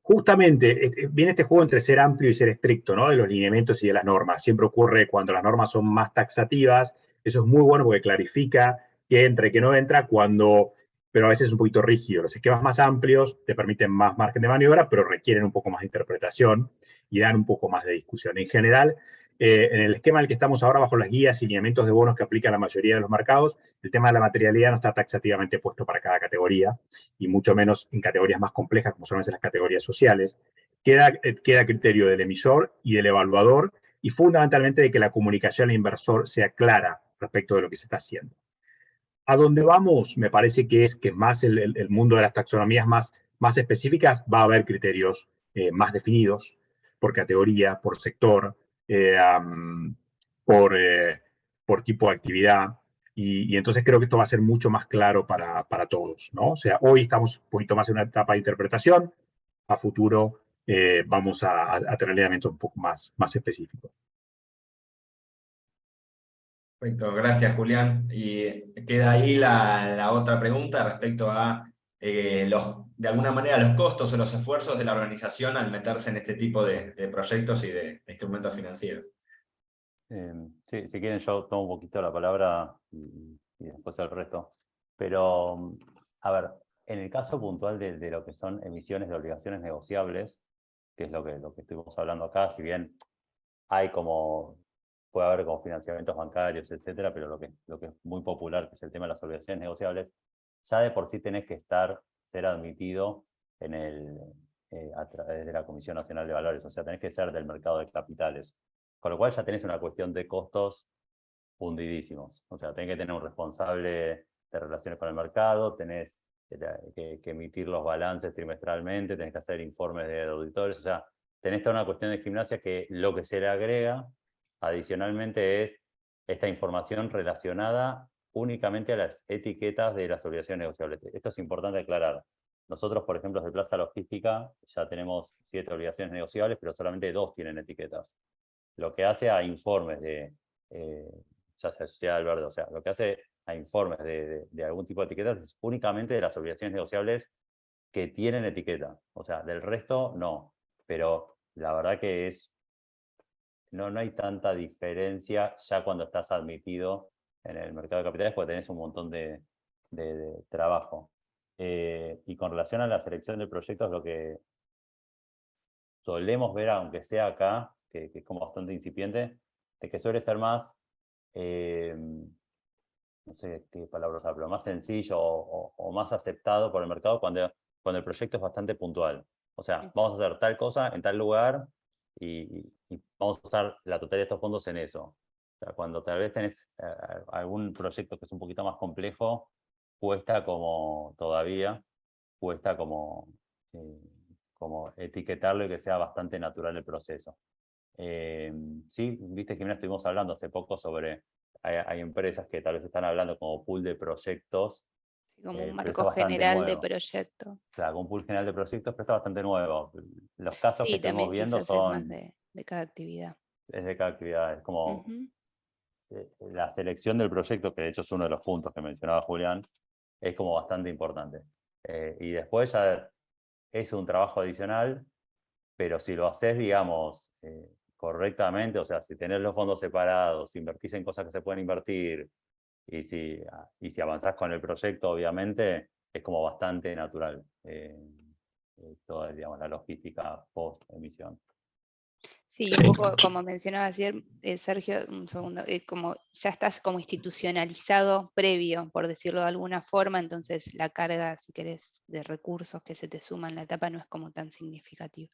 justamente viene este juego entre ser amplio y ser estricto, ¿no? De los lineamientos y de las normas. Siempre ocurre cuando las normas son más taxativas. Eso es muy bueno porque clarifica qué entra y qué no entra, pero a veces es un poquito rígido. Los esquemas más amplios te permiten más margen de maniobra, pero requieren un poco más de interpretación y dan un poco más de discusión. En general, en el esquema en el que estamos ahora, bajo las guías y lineamientos de bonos que aplican la mayoría de los mercados, el tema de la materialidad no está taxativamente puesto para cada categoría, y mucho menos en categorías más complejas, como son a veces las categorías sociales. Queda a criterio del emisor y del evaluador, y fundamentalmente de que la comunicación al inversor sea clara respecto de lo que se está haciendo. A donde vamos, me parece que es que más el mundo de las taxonomías más específicas va a haber criterios más definidos por categoría, por sector, por, por tipo de actividad. Y entonces creo que esto va a ser mucho más claro para todos, ¿no? O sea, hoy estamos un poquito más en una etapa de interpretación, a futuro vamos a tener elementos un poco más específicos. Perfecto, gracias, Julián. Y queda ahí la otra pregunta respecto a de alguna manera los costos o los esfuerzos de la organización al meterse en este tipo de proyectos y de instrumentos financieros. Sí, si quieren yo tomo un poquito la palabra y después el resto. Pero, a ver, en el caso puntual de lo que son emisiones de obligaciones negociables, que es lo que estuvimos hablando acá, si bien puede haber como financiamientos bancarios, etcétera, pero lo que es muy popular, que es el tema de las obligaciones negociables, ya de por sí tenés que ser admitido a través de la Comisión Nacional de Valores, o sea, tenés que ser del mercado de capitales. Con lo cual ya tenés una cuestión de costos fundidísimos. O sea, tenés que tener un responsable de relaciones con el mercado, tenés que emitir los balances trimestralmente, tenés que hacer informes de auditores, o sea, tenés toda una cuestión de gimnasia que lo que se le agrega adicionalmente es esta información relacionada únicamente a las etiquetas de las obligaciones negociables. Esto es importante aclarar. Nosotros, por ejemplo, de Plaza Logística, ya tenemos 7 obligaciones negociables, pero solamente 2 tienen etiquetas. Lo que hace a informes ya sea sociedad del verde, o sea, lo que hace a informes de algún tipo de etiquetas es únicamente de las obligaciones negociables que tienen etiqueta. O sea, del resto no. Pero la verdad que no hay tanta diferencia ya cuando estás admitido en el mercado de capitales porque tenés un montón de trabajo. Y con relación a la selección de proyectos, lo que solemos ver, aunque sea acá, que es como bastante incipiente, es que suele ser más, no sé qué palabra usar, pero más sencillo o más aceptado por el mercado cuando el proyecto es bastante puntual. O sea, vamos a hacer tal cosa en tal lugar y vamos a usar la totalidad de estos fondos en eso. O sea, cuando tal vez tenés algún proyecto que es un poquito más complejo, cuesta como etiquetarlo y que sea bastante natural el proceso. Sí, viste, Jimena, estuvimos hablando hace poco sobre, hay empresas que tal vez están hablando como pool de proyectos, Como un pero esto marco es bastante general de nuevo. proyecto. Claro, como un pool general de proyectos, pero esto es bastante nuevo. Los casos que Sí, estuvimos también viendo quizás es más son de cada actividad. es de cada actividad, es como Ujú. la selección del proyecto, que de hecho es uno de los puntos que mencionaba Julián, es como bastante importante. Y después ya es un trabajo adicional, pero si lo haces, digamos, correctamente, o sea, si tenés los fondos separados, si invertís en cosas que se pueden invertir, y si avanzás con el proyecto, obviamente, es como bastante natural toda, digamos, la logística post-emisión. Sí, Sí. un poco como mencionaba ayer, Sergio, un segundo, como ya estás como institucionalizado previo, por decirlo de alguna forma, entonces la carga, si querés, de recursos que se te suman en la etapa no es como tan significativa.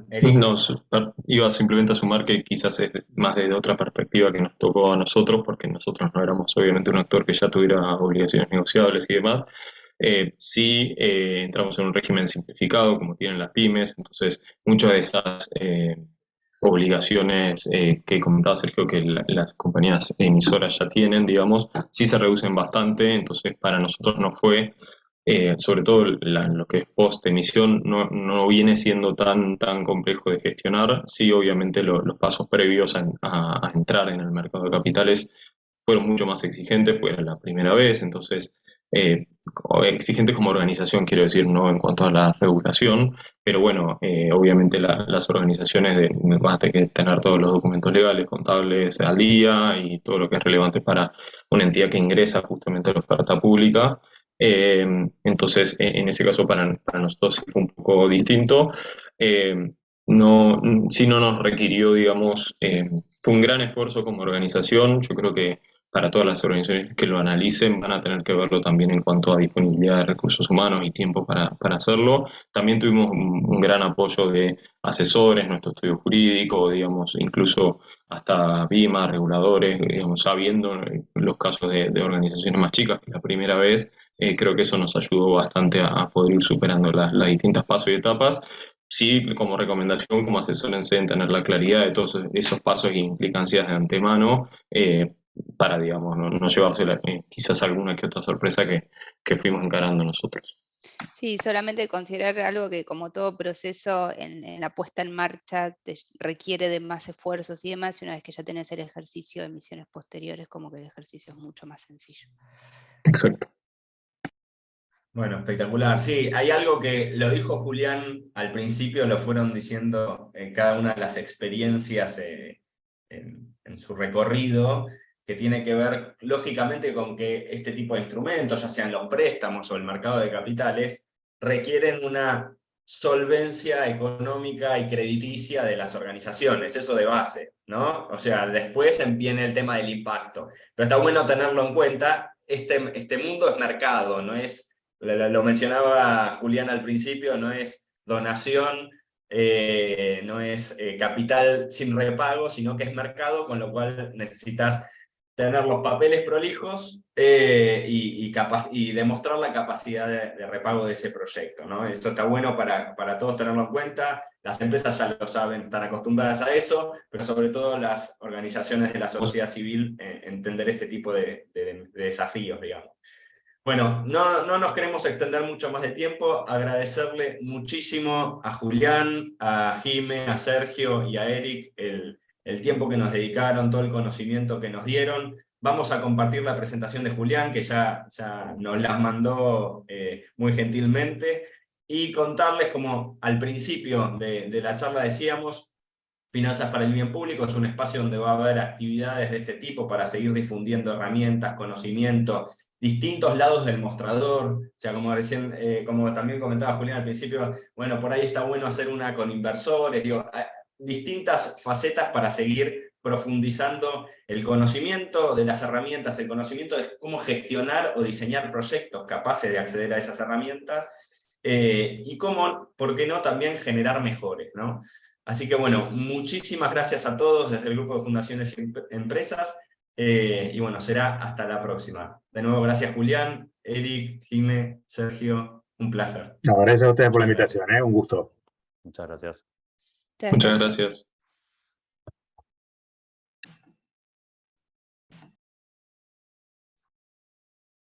Eric. No, iba simplemente a sumar que quizás es más desde otra perspectiva que nos tocó a nosotros, porque nosotros no éramos obviamente un actor que ya tuviera obligaciones negociables y demás. Sí, entramos en un régimen simplificado, como tienen las pymes, entonces muchas de esas obligaciones que comentaba Sergio que las compañías emisoras ya tienen, digamos, sí se reducen bastante, entonces para nosotros no fue sobre todo lo que es post-emisión, no viene siendo tan complejo de gestionar. Sí, obviamente los pasos previos a entrar en el mercado de capitales fueron mucho más exigentes, pues era la primera vez, entonces, exigentes como organización, quiero decir, no en cuanto a la regulación, pero bueno, obviamente las organizaciones van a tener que tener todos los documentos legales, contables al día y todo lo que es relevante para una entidad que ingresa justamente a la oferta pública. Entonces, en ese caso para nosotros sí fue un poco distinto. No, sí no nos requirió, digamos, fue un gran esfuerzo como organización. Yo creo que para todas las organizaciones que lo analicen van a tener que verlo también en cuanto a disponibilidad de recursos humanos y tiempo para hacerlo. También tuvimos un gran apoyo de asesores, nuestro estudio jurídico, digamos, incluso hasta BIMA, reguladores, digamos, sabiendo los casos de organizaciones más chicas que la primera vez. Creo que eso nos ayudó bastante a poder ir superando las distintas pasos y etapas. Sí, como recomendación, como asesórense en tener la claridad de todos esos pasos e implicancias de antemano para, digamos, no llevarse quizás alguna que otra sorpresa que fuimos encarando nosotros. Sí, solamente considerar algo que como todo proceso en la puesta en marcha requiere de más esfuerzos y demás, y una vez que ya tenés el ejercicio de emisiones posteriores, como que el ejercicio es mucho más sencillo. Exacto. Bueno, espectacular. Sí, hay algo que lo dijo Julián al principio, lo fueron diciendo en cada una de las experiencias en su recorrido, que tiene que ver lógicamente con que este tipo de instrumentos, ya sean los préstamos o el mercado de capitales, requieren una solvencia económica y crediticia de las organizaciones, eso de base, ¿no? O sea, después viene el tema del impacto, pero está bueno tenerlo en cuenta. Este mundo es mercado, no es... Lo mencionaba Julián al principio, no es donación, no es capital sin repago, sino que es mercado, con lo cual necesitas tener los papeles prolijos y demostrar la capacidad de repago de ese proyecto, ¿no? Esto está bueno para todos tenerlo en cuenta. Las empresas ya lo saben, están acostumbradas a eso, pero sobre todo las organizaciones de la sociedad civil entender este tipo de desafíos, digamos. Bueno, no nos queremos extender mucho más de tiempo, agradecerle muchísimo a Julián, a Jime, a Sergio y a Eric el tiempo que nos dedicaron, todo el conocimiento que nos dieron. Vamos a compartir la presentación de Julián, que ya nos las mandó muy gentilmente, y contarles, como al principio de la charla decíamos, Finanzas para el Bien Público es un espacio donde va a haber actividades de este tipo para seguir difundiendo herramientas, conocimiento, distintos lados del mostrador. O sea, como recién, como también comentaba Julián al principio, bueno, por ahí está bueno hacer una con inversores, digo, distintas facetas para seguir profundizando el conocimiento de las herramientas, el conocimiento de cómo gestionar o diseñar proyectos capaces de acceder a esas herramientas, y cómo, ¿por qué no?, también generar mejores, ¿no? Así que bueno, muchísimas gracias a todos desde el Grupo de Fundaciones y Empresas, y bueno, será hasta la próxima. De nuevo, gracias Julián, Eric, Jime, Sergio, un placer. No, gracias a ustedes por la Muchas gracias. invitación, un gusto. Muchas gracias. Muchas Muchas gracias. gracias.